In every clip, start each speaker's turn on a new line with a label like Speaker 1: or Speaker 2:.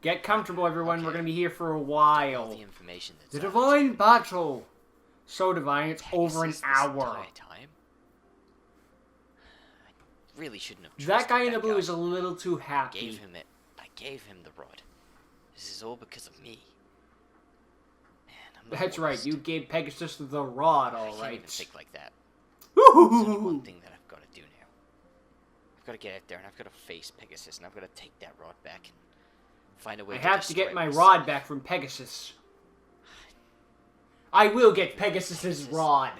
Speaker 1: Get comfortable, everyone.
Speaker 2: Okay.
Speaker 1: We're gonna be here for a
Speaker 2: All
Speaker 1: while.
Speaker 2: the information that's
Speaker 1: The
Speaker 2: out.
Speaker 1: divine battle. So divine, it's over an
Speaker 2: Pegasus this
Speaker 1: hour.
Speaker 2: entire time? I really shouldn't have trusted
Speaker 1: That guy in the blue
Speaker 2: guy.
Speaker 1: is a little too
Speaker 2: I
Speaker 1: happy.
Speaker 2: gave him the rod. This is all because of me. Man, I'm the
Speaker 1: That's right.
Speaker 2: worst.
Speaker 1: You gave Pegasus the rod,
Speaker 2: I
Speaker 1: all
Speaker 2: can't
Speaker 1: right.
Speaker 2: even think like that. There's only one
Speaker 1: Woo-hoo-hoo-hoo.
Speaker 2: thing that I've got to do now. I've got to get out there and I've got to face Pegasus and I've got to take that rod back and find a way
Speaker 1: I
Speaker 2: to
Speaker 1: have to
Speaker 2: destroy
Speaker 1: get my
Speaker 2: myself.
Speaker 1: rod back from Pegasus. I will get Pegasus's rod.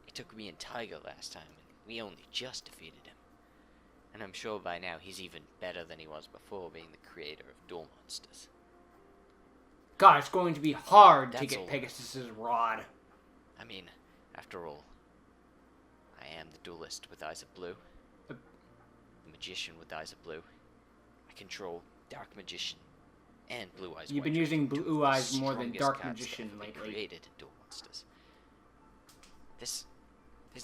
Speaker 2: It took me and Tiger last time, and we only just defeated him. And I'm sure by now he's even better than he was before, being the creator of duel monsters.
Speaker 1: God, it's going to be hard to
Speaker 2: That's
Speaker 1: get
Speaker 2: all.
Speaker 1: Pegasus's rod.
Speaker 2: I mean, after all, I am the duelist with eyes of blue.
Speaker 1: The-
Speaker 2: The magician with eyes of blue. I control Dark Magician and Blue Eyes.
Speaker 1: You've been
Speaker 2: White
Speaker 1: using
Speaker 2: Dragon, two
Speaker 1: Blue
Speaker 2: of the
Speaker 1: Eyes more than
Speaker 2: strongest
Speaker 1: Dark
Speaker 2: cards that
Speaker 1: Magician
Speaker 2: have been
Speaker 1: lately.
Speaker 2: Created in duel monsters. There's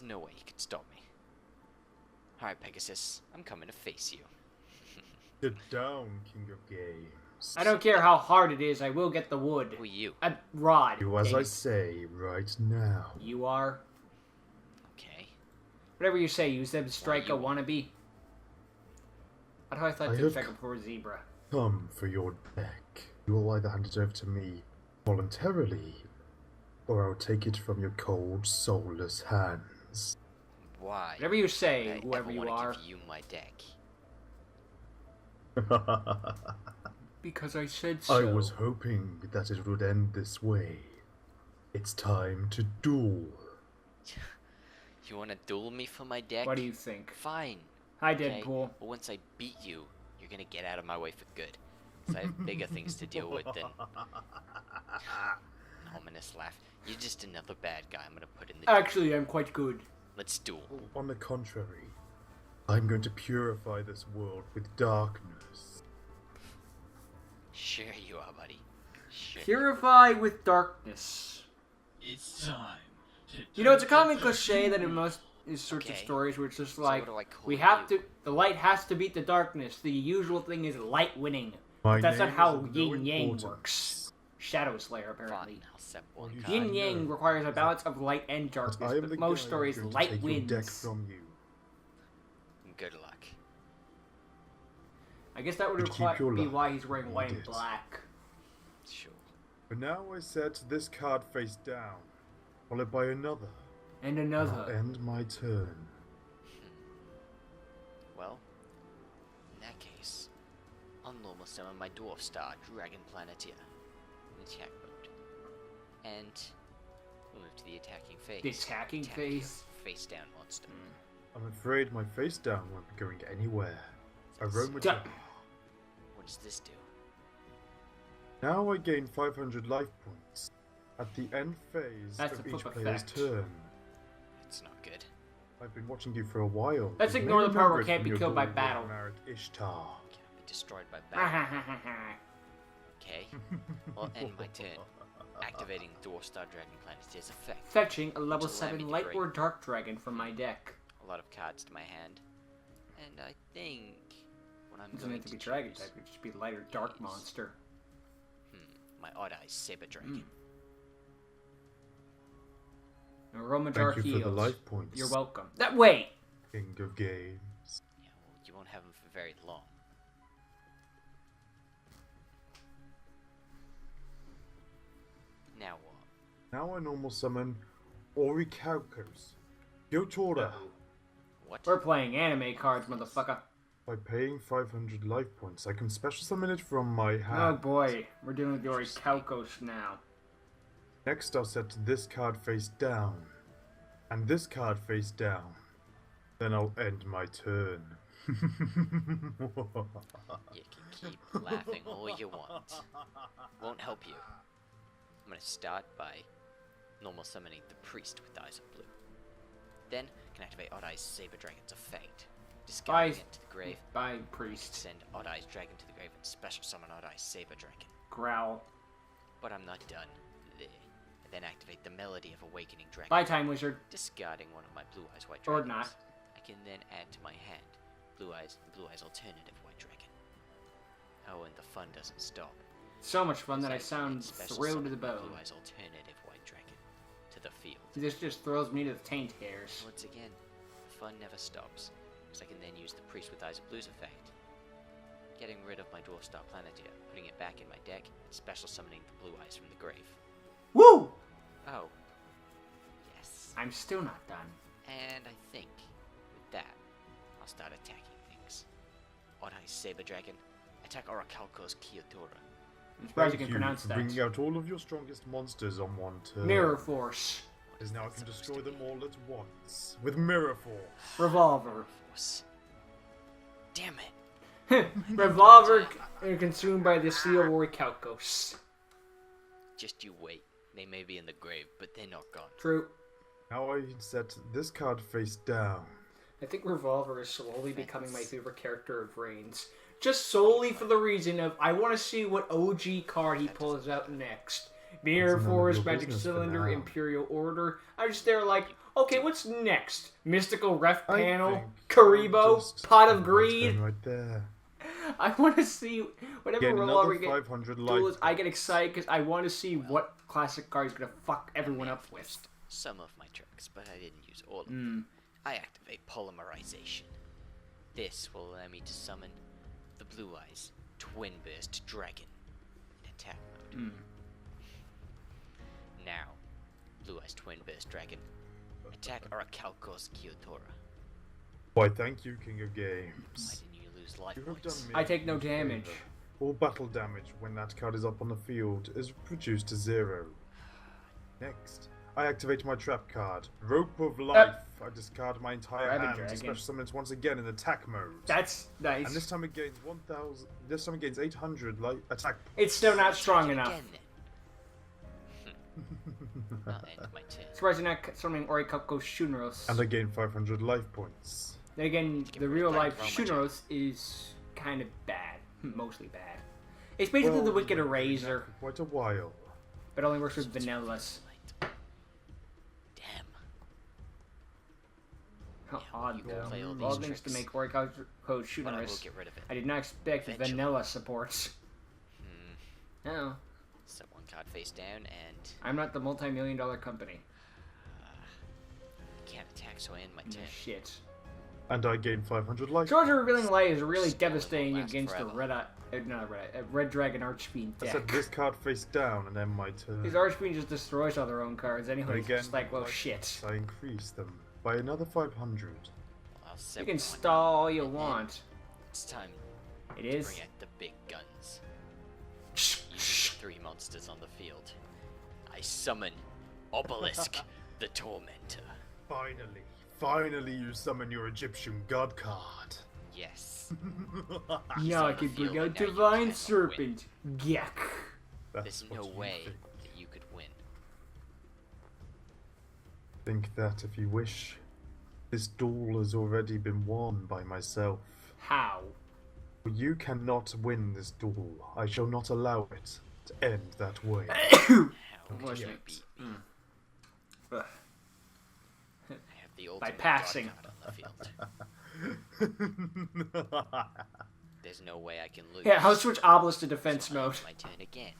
Speaker 2: no way you can stop me. Alright, Pegasus, I'm coming to face you.
Speaker 3: Sit down, King of Games.
Speaker 1: I don't care how hard it is, I will get the wood.
Speaker 2: Who are you?
Speaker 1: A rod.
Speaker 3: Do as
Speaker 1: dang
Speaker 3: I
Speaker 1: it.
Speaker 3: say right now.
Speaker 1: You are.
Speaker 2: Okay.
Speaker 1: Whatever you say, you Zeb Strike a
Speaker 2: you?
Speaker 1: wannabe. That's how I thought
Speaker 3: I
Speaker 1: to
Speaker 3: have-
Speaker 1: second for a zebra.
Speaker 3: Come for your deck. You will either hand it over to me voluntarily, or I'll take it from your cold, soulless hands.
Speaker 2: Why?
Speaker 1: Whatever you say,
Speaker 2: would I
Speaker 1: whoever
Speaker 2: ever
Speaker 1: you
Speaker 2: wanna
Speaker 1: are.
Speaker 2: give you my deck.
Speaker 1: Because I said so.
Speaker 3: I was hoping that it would end this way. It's time to duel.
Speaker 2: You wanna duel me for my deck?
Speaker 1: What do you think?
Speaker 2: Fine.
Speaker 1: Hi,
Speaker 2: Okay?
Speaker 1: Deadpool.
Speaker 2: But once I beat you, you're gonna get out of my way for good. 'Cause I have bigger things to deal with than an ominous laugh. You're just another bad guy I'm gonna put in the
Speaker 1: Actually, I'm quite good.
Speaker 2: Let's duel.
Speaker 3: On the contrary, I'm going to purify this world with darkness.
Speaker 2: Sure you are, buddy. Sure.
Speaker 1: Purify with darkness.
Speaker 4: It's time.
Speaker 1: You know, it's a common cliche that in most these sorts of
Speaker 2: Okay.
Speaker 1: stories where it's just
Speaker 2: So
Speaker 1: like,
Speaker 2: what do I call
Speaker 1: we have
Speaker 2: you?
Speaker 1: to, the light has to beat the darkness. The usual thing is light winning.
Speaker 3: My
Speaker 1: That's not
Speaker 3: name
Speaker 1: how
Speaker 3: is of no
Speaker 1: yin yang
Speaker 3: importance.
Speaker 1: works. Shadow Slayer, apparently.
Speaker 2: Fine, I'll set one
Speaker 3: you
Speaker 2: card.
Speaker 1: Yin yang
Speaker 3: know
Speaker 1: requires a balance of light and
Speaker 3: But
Speaker 1: darkness,
Speaker 3: I am
Speaker 1: but
Speaker 3: the
Speaker 1: most
Speaker 3: guy
Speaker 1: stories,
Speaker 3: going to
Speaker 1: light
Speaker 3: take your deck
Speaker 1: wins.
Speaker 3: from you.
Speaker 2: Good luck.
Speaker 1: I guess that would
Speaker 3: But keep your
Speaker 1: be
Speaker 3: luck.
Speaker 1: why he's wearing
Speaker 3: Need
Speaker 1: white and
Speaker 3: it.
Speaker 1: black.
Speaker 2: Sure.
Speaker 3: For now, I set this card face down, followed by another.
Speaker 1: And
Speaker 3: And I'll
Speaker 1: another.
Speaker 3: end my turn.
Speaker 2: Well, in that case, I'll normal summon my Dwarf Star Dragon Planeteer in attack mode. And we'll move to the attacking phase.
Speaker 1: The attacking
Speaker 2: Attack
Speaker 1: phase?
Speaker 2: your face down monster.
Speaker 3: I'm afraid my face down won't be going anywhere. Aroma
Speaker 1: Duh.
Speaker 3: Tome.
Speaker 2: What does this do?
Speaker 3: Now I gain 500 life points at the end phase
Speaker 1: That's
Speaker 3: of
Speaker 1: a
Speaker 3: each
Speaker 1: flip
Speaker 3: player's
Speaker 1: effect.
Speaker 3: turn.
Speaker 2: It's not good.
Speaker 3: I've been watching you for a while.
Speaker 1: Let's
Speaker 3: You may
Speaker 1: ignore the part where
Speaker 3: remember
Speaker 1: it can't
Speaker 3: from
Speaker 1: be
Speaker 3: your
Speaker 1: killed by
Speaker 3: duel with
Speaker 1: battle.
Speaker 3: Marik Ishtar.
Speaker 2: Can't be destroyed by battle. Okay. I'll end my turn. Activating Dwarf Star Dragon Planeteer's effect.
Speaker 1: Fetching a level
Speaker 2: Which will allow
Speaker 1: 7
Speaker 2: me to
Speaker 1: light
Speaker 2: bring
Speaker 1: or dark dragon from my deck.
Speaker 2: a lot of cards to my hand. And I think what I'm
Speaker 1: It doesn't
Speaker 2: going
Speaker 1: have to be
Speaker 2: to
Speaker 1: dragon
Speaker 2: choose-
Speaker 1: type, it could just be light or dark
Speaker 2: is-
Speaker 1: monster.
Speaker 2: My Odd Eyes Saber Dragon.
Speaker 1: Aroma
Speaker 3: Thank
Speaker 1: dark
Speaker 3: you for
Speaker 1: heals.
Speaker 3: the life points.
Speaker 1: You're welcome. That way!
Speaker 3: King of Games.
Speaker 2: Yeah, well, you won't have them for very long. Now what?
Speaker 3: Now I normal summon Orichalcos. Yotora.
Speaker 2: What?
Speaker 1: We're playing anime cards, motherfucker.
Speaker 3: By paying 500 life points, I can special summon it from my
Speaker 1: Oh
Speaker 3: hand.
Speaker 1: boy, we're dealing with Yori Kalkos now.
Speaker 3: Next, I'll set this card face down, and this card face down. Then I'll end my turn.
Speaker 2: You can keep laughing all you want. Won't help you. I'm gonna start by normal summoning the Priest with Eyes of Blue. Then, can activate Odd Eyes Saber Dragon's effect. Discarding
Speaker 1: Bye.
Speaker 2: it to the grave.
Speaker 1: Bye,
Speaker 2: I can
Speaker 1: priest.
Speaker 2: send Odd Eyes Dragon to the grave and special summon Odd Eyes Saber Dragon.
Speaker 1: Growl.
Speaker 2: But I'm not done there. I then activate the Melody of Awakening Dragon.
Speaker 1: Bye, time wizard.
Speaker 2: Discarding one of my Blue Eyes White
Speaker 1: Or
Speaker 2: Dragons.
Speaker 1: not.
Speaker 2: I can then add to my hand Blue Eyes Alternative White Dragon. Oh, and the fun doesn't stop.
Speaker 1: So much fun that I
Speaker 2: As
Speaker 1: sound
Speaker 2: special
Speaker 1: thrilled to the
Speaker 2: summon
Speaker 1: bone.
Speaker 2: Blue Eyes alternative white dragon to the field.
Speaker 1: This just throws me to the taint hairs.
Speaker 2: Once again, the fun never stops, because I can then use the Priest with Eyes of Blue's effect. Getting rid of my Dwarf Star Planeteer, putting it back in my deck, and special summoning the Blue Eyes from the grave.
Speaker 1: Woo!
Speaker 2: Oh. Yes.
Speaker 1: I'm still not done.
Speaker 2: And I think, with that, I'll start attacking things. Odd Eyes Saber Dragon, attack Orichalco's Kyotora.
Speaker 1: I'm surprised you
Speaker 3: Thank
Speaker 1: can pronounce
Speaker 3: for
Speaker 1: that.
Speaker 3: bringing out all of your strongest monsters on one turn.
Speaker 1: Mirror Force.
Speaker 3: Because now I can destroy them all at once. With Mirror Force.
Speaker 1: Revolver.
Speaker 2: Force. Damn it.
Speaker 1: Revolver consumed by the seal of Orichalcos.
Speaker 2: Just you wait. They may be in the grave, but they're not gone.
Speaker 1: True.
Speaker 3: Now I set this card face down.
Speaker 1: I think Revolver is slowly becoming my favorite character of Reigns. Just solely for the reason of I want to see what OG card he pulls out next. Mirror
Speaker 3: That's none of
Speaker 1: Force,
Speaker 3: your
Speaker 1: Magic
Speaker 3: business for
Speaker 1: Cylinder,
Speaker 3: now.
Speaker 1: Imperial Order. I'm just there like, okay, what's next? Mystical Ref
Speaker 3: I
Speaker 1: Panel,
Speaker 3: think
Speaker 1: Karibo,
Speaker 3: just
Speaker 1: Pot of
Speaker 3: my
Speaker 1: Greed.
Speaker 3: turn right there.
Speaker 1: I want to see whenever
Speaker 3: Gain
Speaker 1: Revolver
Speaker 3: another
Speaker 1: gets
Speaker 3: 500 life
Speaker 1: duels, I get
Speaker 3: points.
Speaker 1: excited because I want to see what classic card is gonna fuck everyone up with.
Speaker 2: Some of my tricks, but I didn't use all of
Speaker 1: Hmm.
Speaker 2: them. I activate Polymerization. This will allow me to summon the Blue Eyes Twin Burst Dragon in attack mode.
Speaker 1: Hmm.
Speaker 2: Now, Blue Eyes Twin Burst Dragon, attack Orichalco's Kyotora.
Speaker 3: Why, thank you, King of
Speaker 2: Why
Speaker 3: Games.
Speaker 2: didn't you lose life
Speaker 3: You have done
Speaker 2: points?
Speaker 3: me
Speaker 1: I take no
Speaker 3: a huge
Speaker 1: damage.
Speaker 3: favor. All battle damage when that card is up on the field is reduced to 0. Next, I activate my trap card, Rope of Life. I discard my entire
Speaker 1: Rabbit
Speaker 3: hand to
Speaker 1: Dragon.
Speaker 3: special summon it once again in attack mode.
Speaker 1: That's nice.
Speaker 3: And this time it gains 1,000. This time it gains 800 attack.
Speaker 1: It's still not strong
Speaker 2: Attack it
Speaker 1: enough.
Speaker 2: again, then. I'll end my turn.
Speaker 1: Surprising not summoning Orichalcos Shuneros.
Speaker 3: And I gain 500 life points.
Speaker 1: Then again,
Speaker 2: Get
Speaker 1: the
Speaker 2: rid of
Speaker 1: real
Speaker 2: that
Speaker 1: life
Speaker 2: Chroma Gem.
Speaker 1: Shuneros is kind of bad. Mostly bad. It's basically
Speaker 3: Well,
Speaker 1: the Wicked
Speaker 3: we've been doing
Speaker 1: Eraser,
Speaker 3: that for quite a while.
Speaker 1: but only works with vanillas.
Speaker 2: Damn.
Speaker 1: How
Speaker 2: Yeah,
Speaker 1: odd
Speaker 2: you can
Speaker 1: though.
Speaker 2: play all
Speaker 1: All
Speaker 2: these
Speaker 1: things to
Speaker 2: tricks.
Speaker 1: make Orichalcos
Speaker 2: But I will
Speaker 1: Shuneros.
Speaker 2: get rid of it.
Speaker 1: I did not expect
Speaker 2: Eventually.
Speaker 1: vanilla supports.
Speaker 2: Hmm.
Speaker 1: Oh,
Speaker 2: Set one card face down and
Speaker 1: I'm not the multi-million-dollar company.
Speaker 2: can't attack, so I end my turn.
Speaker 1: Shit.
Speaker 3: And I gain 500 life.
Speaker 1: Georgia Revealing Light is really
Speaker 2: Still, it won't
Speaker 1: devastating
Speaker 2: last
Speaker 1: against the
Speaker 2: forever.
Speaker 1: Red Dragon Archfiend
Speaker 3: I
Speaker 1: deck.
Speaker 3: set this card face down and then my turn.
Speaker 1: His Archfiend just destroys all their own cards anyway. It's
Speaker 3: Again,
Speaker 1: just like, well,
Speaker 3: life
Speaker 1: shit.
Speaker 3: points, I increase them by another 500.
Speaker 2: I'll set
Speaker 1: You can
Speaker 2: one,
Speaker 1: stall all you
Speaker 2: and then
Speaker 1: want.
Speaker 2: It's time
Speaker 1: It
Speaker 2: to
Speaker 1: is.
Speaker 2: bring out the big guns. Using the 3 monsters on the field, I summon Obelisk, the Tormentor.
Speaker 3: Finally you summon your Egyptian god card.
Speaker 2: Yes.
Speaker 1: Now I
Speaker 2: on the
Speaker 1: can bring
Speaker 2: field,
Speaker 1: out
Speaker 2: and now you
Speaker 1: Divine
Speaker 2: cannot
Speaker 1: Serpent. Yuck.
Speaker 3: That's
Speaker 2: There's
Speaker 3: what
Speaker 2: no
Speaker 3: you
Speaker 2: way
Speaker 3: think.
Speaker 2: that you could win.
Speaker 3: Think that if you wish, this duel has already been won by myself.
Speaker 1: How?
Speaker 3: You cannot win this duel. I shall not allow it to end that way.
Speaker 2: How
Speaker 1: Well,
Speaker 2: could you
Speaker 1: yeah.
Speaker 2: beat me?
Speaker 1: Ugh.
Speaker 2: I have the ultimate
Speaker 1: passing.
Speaker 2: god card on the field. There's no way I can lose.
Speaker 1: Yeah, I'll switch Obelisk to defense
Speaker 2: So I
Speaker 1: mode.
Speaker 2: end my turn again.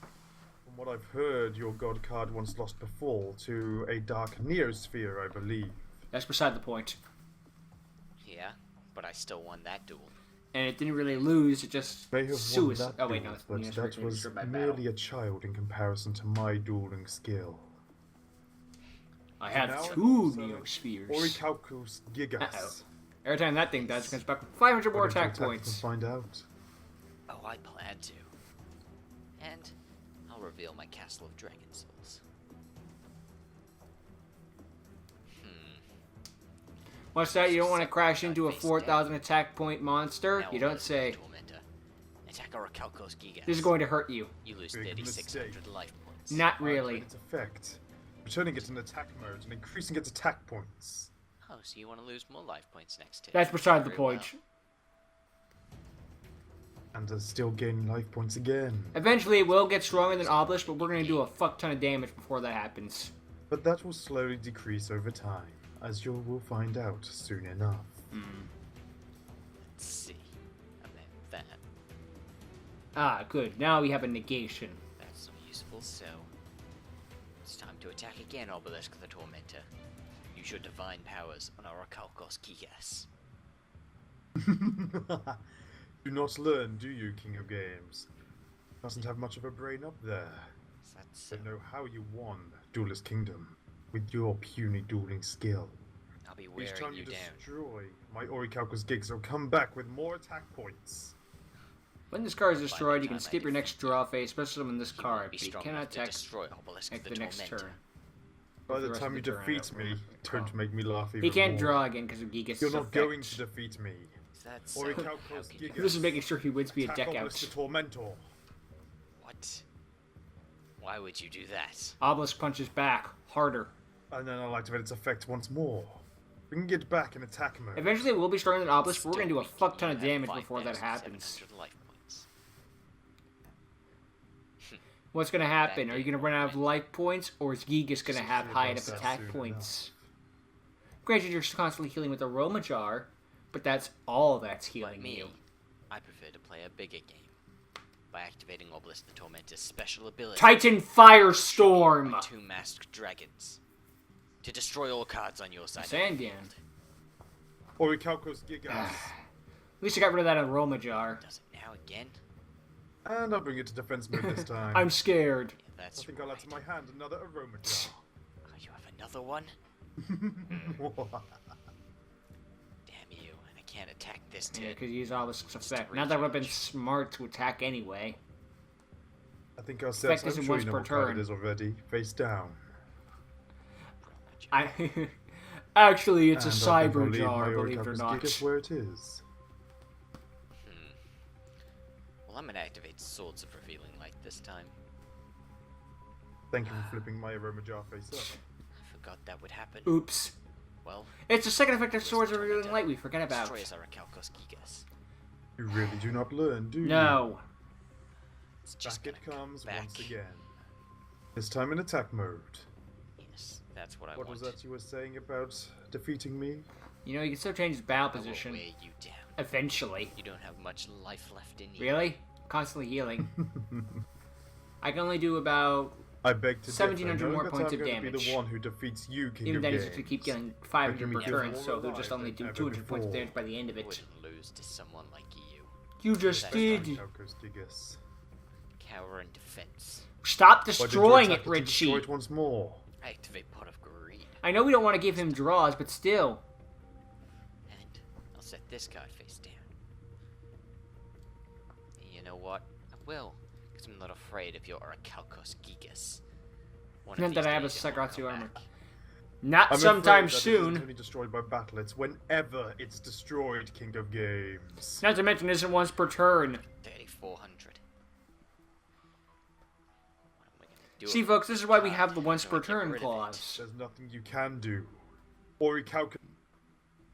Speaker 3: From what I've heard, your god card once lost before to a dark neosphere, I believe.
Speaker 1: That's beside the point.
Speaker 2: Yeah, but I still won that duel.
Speaker 1: And it didn't really lose, it just
Speaker 3: May have won
Speaker 1: suicide.
Speaker 3: that
Speaker 1: Oh wait,
Speaker 3: duel,
Speaker 1: no, it's
Speaker 3: but
Speaker 1: Neosphere
Speaker 3: that was
Speaker 1: destroyed by
Speaker 3: merely
Speaker 1: battle.
Speaker 3: a child in comparison to my dueling skill.
Speaker 1: I have
Speaker 3: Now
Speaker 1: two
Speaker 3: so-
Speaker 1: Neospheres.
Speaker 3: Orichalcos Gigas.
Speaker 1: Uh-oh. Every time that thing dies, it comes back with 500 more
Speaker 3: Why don't you
Speaker 1: attack
Speaker 3: attack
Speaker 1: points.
Speaker 3: and find out.
Speaker 2: Oh, I plan to. And I'll reveal my Castle of Dragon Souls.
Speaker 1: What's that? You don't want to
Speaker 2: Set
Speaker 1: crash
Speaker 2: one
Speaker 1: into a
Speaker 2: card face
Speaker 1: 4,000
Speaker 2: down.
Speaker 1: attack point monster?
Speaker 2: Now
Speaker 1: You don't
Speaker 2: Obelisk,
Speaker 1: say.
Speaker 2: the Tormentor. Attack Orichalcos Gigas.
Speaker 1: This is going to hurt you.
Speaker 2: You lose
Speaker 3: Big
Speaker 2: 3,600
Speaker 3: mistake.
Speaker 2: life points.
Speaker 1: Not
Speaker 3: I
Speaker 1: really.
Speaker 3: activate its effect, returning it in attack mode and increasing its attack points.
Speaker 2: Oh, so you want to lose more life points next turn?
Speaker 1: That's beside the
Speaker 2: Very
Speaker 1: point.
Speaker 3: And still gain life points again.
Speaker 1: Eventually, it will get stronger than Obelisk, but we're going to do a fuck ton of damage before that happens.
Speaker 3: But that will slowly decrease over time, as you will find out soon enough.
Speaker 2: Let's see about that.
Speaker 1: Ah, good. Now we have a negation.
Speaker 2: That's so useful, so... It's time to attack again, Obelisk the Tormentor. Use your divine powers on our Orichalcos Gigas.
Speaker 3: Do not learn, do you, King of Games? Doesn't have much of a brain up there.
Speaker 2: That's
Speaker 3: Don't know how you won Duelist Kingdom with your puny dueling skill.
Speaker 2: I'll be
Speaker 3: Each
Speaker 2: wearing
Speaker 3: time
Speaker 2: you
Speaker 3: you
Speaker 2: down.
Speaker 3: destroy my Orichalcos Gigas, will come back with more attack points.
Speaker 1: When this card is
Speaker 2: By the
Speaker 1: destroyed, you
Speaker 2: time
Speaker 1: can
Speaker 2: I
Speaker 1: skip your next
Speaker 2: defeat
Speaker 1: draw phase, especially on this
Speaker 2: You
Speaker 1: card,
Speaker 2: won't be
Speaker 1: but you
Speaker 2: strong
Speaker 1: cannot
Speaker 2: enough to
Speaker 1: attack
Speaker 2: destroy Obelisk
Speaker 1: at
Speaker 2: the
Speaker 1: the next
Speaker 2: Tormentor.
Speaker 1: turn.
Speaker 3: By
Speaker 1: the
Speaker 3: the
Speaker 1: rest
Speaker 3: time
Speaker 1: of
Speaker 3: you
Speaker 1: the turn, I
Speaker 3: defeat
Speaker 1: don't
Speaker 3: me,
Speaker 1: remember.
Speaker 3: don't make me laugh even
Speaker 1: He can't
Speaker 3: more.
Speaker 1: draw again because of Gigas'
Speaker 3: You're not going to
Speaker 1: effect.
Speaker 3: defeat me.
Speaker 2: Is that so?
Speaker 3: Orichalcos
Speaker 2: How could you-
Speaker 3: Gigas.
Speaker 1: This is making sure he wins via
Speaker 3: Attack
Speaker 1: deck
Speaker 3: Obelisk
Speaker 1: out.
Speaker 3: the Tormentor.
Speaker 2: What? Why would you do that?
Speaker 1: Obelisk punches back, harder.
Speaker 3: And then I'll activate its effect once more. We can get back in attack mode.
Speaker 1: Eventually, we'll be stronger than Obelisk, but we're
Speaker 2: Still
Speaker 1: going to do a
Speaker 2: weak,
Speaker 1: fuck ton
Speaker 2: you
Speaker 1: of
Speaker 2: have
Speaker 1: damage before that
Speaker 2: 5,700
Speaker 1: happens.
Speaker 2: life points.
Speaker 1: What's going to happen?
Speaker 2: That
Speaker 1: Are you
Speaker 2: game
Speaker 1: going to run out of
Speaker 2: won't
Speaker 1: life points, or is Gigas going to have
Speaker 3: Should've
Speaker 1: high
Speaker 3: done
Speaker 1: enough
Speaker 3: that
Speaker 1: attack
Speaker 3: soon
Speaker 1: points? Granted, you're constantly healing with Aroma Jar, but that's all that's
Speaker 2: Like
Speaker 1: healing
Speaker 2: me,
Speaker 1: you.
Speaker 2: I prefer to play a bigger game by activating Obelisk the Tormentor's special ability.
Speaker 1: Titan Firestorm!
Speaker 2: by 2 masked dragons to destroy all cards on your side. of the
Speaker 1: Sandan.
Speaker 2: field.
Speaker 3: Orichalcos Gigas.
Speaker 1: At least I got rid of that Aroma Jar.
Speaker 2: Does it now again?
Speaker 3: And I'll bring it to defense mode this time.
Speaker 1: I'm scared.
Speaker 2: Yeah, that's
Speaker 3: I think I'll add to my hand another aroma jar.
Speaker 2: Oh, you have another one? Damn you! And I can't attack this
Speaker 1: Yeah,
Speaker 2: turn.
Speaker 1: because you use Obelisk's effect.
Speaker 2: to
Speaker 1: Not that weapon's
Speaker 2: recharge.
Speaker 1: smart to attack anyway.
Speaker 3: I think I'll set.
Speaker 1: Effect
Speaker 3: I'm
Speaker 1: isn't
Speaker 3: sure
Speaker 1: once
Speaker 3: you know
Speaker 1: per
Speaker 3: what card
Speaker 1: turn.
Speaker 3: it is already. Face down.
Speaker 1: I Actually, it's a
Speaker 3: And I think I'll
Speaker 1: cyber
Speaker 3: leave
Speaker 1: jar,
Speaker 3: my
Speaker 1: believe it or
Speaker 3: Orichalcos
Speaker 1: not.
Speaker 3: Gigas where it is.
Speaker 2: Well, I'm gonna activate Swords of Revealing Light this time.
Speaker 3: Thank you for flipping my aroma jar face up.
Speaker 2: I forgot that would happen.
Speaker 1: Oops.
Speaker 2: Well,
Speaker 1: It's the second effect of Swords of Revealing Light we forget about.
Speaker 2: destroys our Orichalcos Gigas.
Speaker 3: You really do not learn, do you?
Speaker 1: No.
Speaker 2: It's just
Speaker 3: Back it
Speaker 2: gonna come
Speaker 3: comes
Speaker 2: back.
Speaker 3: once again. This time in attack mode.
Speaker 2: Yes, that's what I
Speaker 3: What
Speaker 2: want.
Speaker 3: was that you were saying about defeating me?
Speaker 1: You know, you can still change his battle
Speaker 2: I will
Speaker 1: position.
Speaker 2: wear you down.
Speaker 1: Eventually.
Speaker 2: You don't have much life left in you.
Speaker 1: Really? Constantly healing. I can only do about...
Speaker 3: I beg to
Speaker 1: 1,700
Speaker 3: differ, knowing
Speaker 1: more
Speaker 3: that
Speaker 1: points
Speaker 3: I'm
Speaker 1: of
Speaker 3: going to be
Speaker 1: damage.
Speaker 3: the one who defeats you, King
Speaker 1: Even
Speaker 3: of
Speaker 1: then,
Speaker 3: Games.
Speaker 1: he's to keep getting 500
Speaker 3: Making
Speaker 1: per
Speaker 3: me feel
Speaker 1: turn,
Speaker 3: more
Speaker 1: so he'll just
Speaker 3: alive
Speaker 1: only
Speaker 3: than
Speaker 1: do
Speaker 3: ever
Speaker 1: 200 points of
Speaker 3: before.
Speaker 1: damage by the end of it.
Speaker 2: Wouldn't lose to someone like you.
Speaker 1: You just
Speaker 2: That's
Speaker 1: did.
Speaker 3: Orichalcos Gigas.
Speaker 2: Cower in defense.
Speaker 1: Stop
Speaker 3: Why did you
Speaker 1: destroying
Speaker 3: attack
Speaker 1: it,
Speaker 3: to destroy
Speaker 1: Richie.
Speaker 3: it once more.
Speaker 2: Activate Pot of Greed.
Speaker 1: I know we don't want to give him draws, but still.
Speaker 2: And I'll set this card face down. You know what? I will. Because I'm not afraid of your Orichalcos Gigas. One of
Speaker 1: Not that
Speaker 2: these
Speaker 1: I have a
Speaker 2: days it won't
Speaker 1: Sakratsu
Speaker 2: come
Speaker 1: armor.
Speaker 2: back.
Speaker 1: Not
Speaker 3: I'm
Speaker 1: sometime
Speaker 3: afraid that
Speaker 1: soon.
Speaker 3: It isn't only destroyed by battle, it's whenever it's destroyed, King of Games.
Speaker 1: Not to mention, it isn't once per turn.
Speaker 2: 3,400. What am I gonna do
Speaker 1: See,
Speaker 2: about
Speaker 1: folks, this is why we
Speaker 2: card?
Speaker 1: have the once
Speaker 2: How do
Speaker 1: per
Speaker 2: I get
Speaker 1: turn
Speaker 2: rid of it?
Speaker 1: clause.
Speaker 3: There's nothing you can do. Orichalcos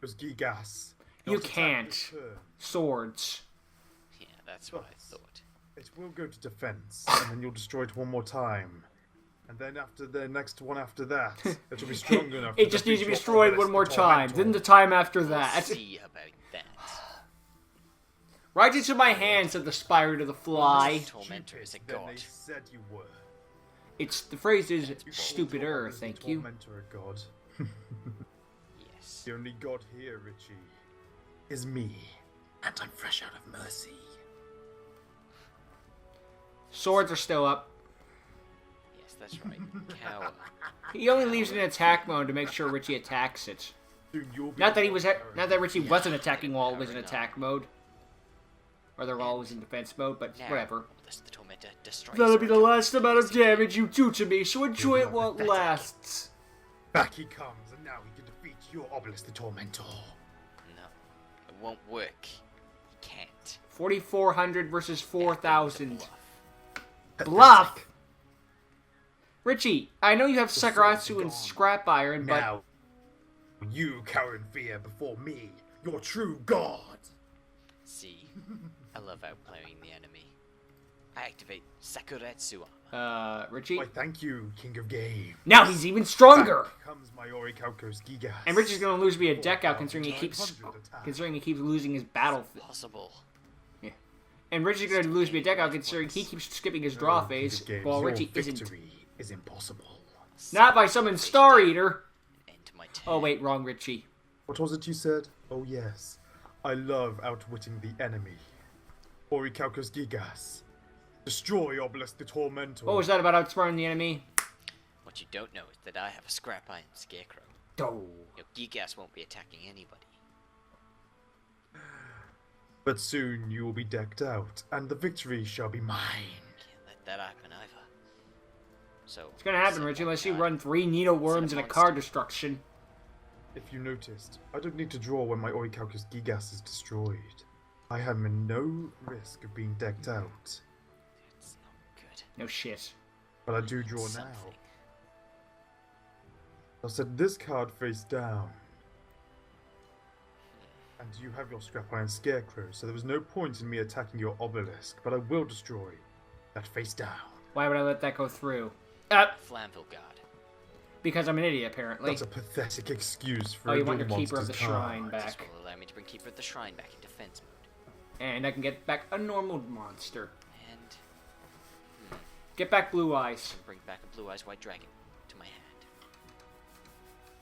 Speaker 3: Gigas.
Speaker 1: You
Speaker 3: Not attack
Speaker 1: can't.
Speaker 3: this turn.
Speaker 1: Swords.
Speaker 2: Yeah, that's what I
Speaker 3: But
Speaker 2: thought.
Speaker 3: It will go to defense, and then you'll destroy it one more time. And then after the next one after that, it will be strong enough.
Speaker 1: It just needs to be destroyed one more time. Then the
Speaker 3: the
Speaker 1: time after
Speaker 2: We'll
Speaker 1: that.
Speaker 2: see about that.
Speaker 1: Right into my hand, said the Spire to the Fly.
Speaker 2: Tormentor is a
Speaker 3: Then
Speaker 2: god.
Speaker 3: they said you were.
Speaker 1: It's the phrase is
Speaker 3: You
Speaker 1: stupider,
Speaker 3: called
Speaker 1: thank
Speaker 3: the
Speaker 1: you.
Speaker 3: Tormentor a god.
Speaker 2: Yes.
Speaker 3: The only god here, Richie, is me. And I'm fresh out of mercy.
Speaker 1: Swords are still up.
Speaker 2: Yes, that's right. Cower.
Speaker 1: He only leaves it in attack mode to make sure Richie attacks it.
Speaker 3: Soon you'll be
Speaker 1: Not that he
Speaker 3: the
Speaker 1: was,
Speaker 3: one
Speaker 1: not that Richie
Speaker 2: Yeah,
Speaker 1: wasn't attacking while it was in
Speaker 2: fair enough.
Speaker 1: attack mode, or they're always in defense mode. But
Speaker 2: Now,
Speaker 1: whatever.
Speaker 2: Obelisk the Tormentor destroys
Speaker 1: That'll be the
Speaker 2: Orichalcos
Speaker 1: last amount of
Speaker 2: Gigas.
Speaker 1: damage you do to me, so enjoy it while it
Speaker 3: pathetic.
Speaker 1: lasts.
Speaker 3: Back he comes, and now he can defeat your Obelisk the Tormentor.
Speaker 2: No, it won't work. He can't.
Speaker 1: 4,400 versus 4,000.
Speaker 2: Bluff.
Speaker 1: Bluff! Richie, I know you have Sakaratsu and
Speaker 3: gone.
Speaker 1: Scrap Iron, but
Speaker 3: Now, you cower in fear before me, your true god.
Speaker 2: See, I love outplaying the enemy. I activate Sakuretsu armor.
Speaker 1: Richie,
Speaker 3: Why, thank you, King of Games.
Speaker 1: now he's even stronger.
Speaker 3: Back comes my Orichalcos Gigas.
Speaker 1: And Richie's gonna lose via deck out, considering he keeps
Speaker 3: 4,900 attack.
Speaker 1: losing his battle.
Speaker 2: Possible.
Speaker 1: And Richie's gonna lose me a deck out considering he keeps skipping his draw phase, while
Speaker 3: Your
Speaker 1: Richie isn't.
Speaker 3: victory is impossible.
Speaker 1: Not by summon Star Eater!
Speaker 2: End to my turn.
Speaker 1: Oh wait, wrong Richie.
Speaker 3: What was it you said? Oh yes, I love outwitting the enemy. Orichalcos Gigas. Destroy Obelisk the Tormentor.
Speaker 1: What was that about outsmarting the enemy?
Speaker 2: What you don't know is that I have a scrap iron scarecrow.
Speaker 1: Oh.
Speaker 2: Your Gigas won't be attacking anybody.
Speaker 3: But soon you will be decked out, and the victory shall be mine.
Speaker 2: Can't let that happen either. So
Speaker 1: It's gonna happen,
Speaker 2: set
Speaker 1: Richie,
Speaker 2: one
Speaker 1: unless you
Speaker 2: card.
Speaker 1: run 3 Needle Worms and a card destruction.
Speaker 3: If you noticed, I don't need to draw when my Orichalcos Gigas is destroyed. I am in no risk of being decked out.
Speaker 2: It's not good.
Speaker 1: No shit.
Speaker 3: But I do draw now.
Speaker 2: Something.
Speaker 3: I'll set this card face down. And you have your Scrap Iron Scarecrow, so there was no point in me attacking your Obelisk, but I will destroy that face down.
Speaker 1: Why would I let that go through?
Speaker 2: Flamville God.
Speaker 1: Because I'm an idiot, apparently.
Speaker 3: That's a pathetic excuse for
Speaker 1: Oh,
Speaker 3: a
Speaker 1: you want
Speaker 3: Duel
Speaker 1: your Keeper of the
Speaker 3: Monsters
Speaker 1: Shrine
Speaker 3: card.
Speaker 1: back.
Speaker 2: This will allow me to bring Keeper of the Shrine back in defense mode.
Speaker 1: And I can get back a normal monster.
Speaker 2: And
Speaker 1: Get back Blue Eyes.
Speaker 2: bring back a Blue Eyes White Dragon to my hand.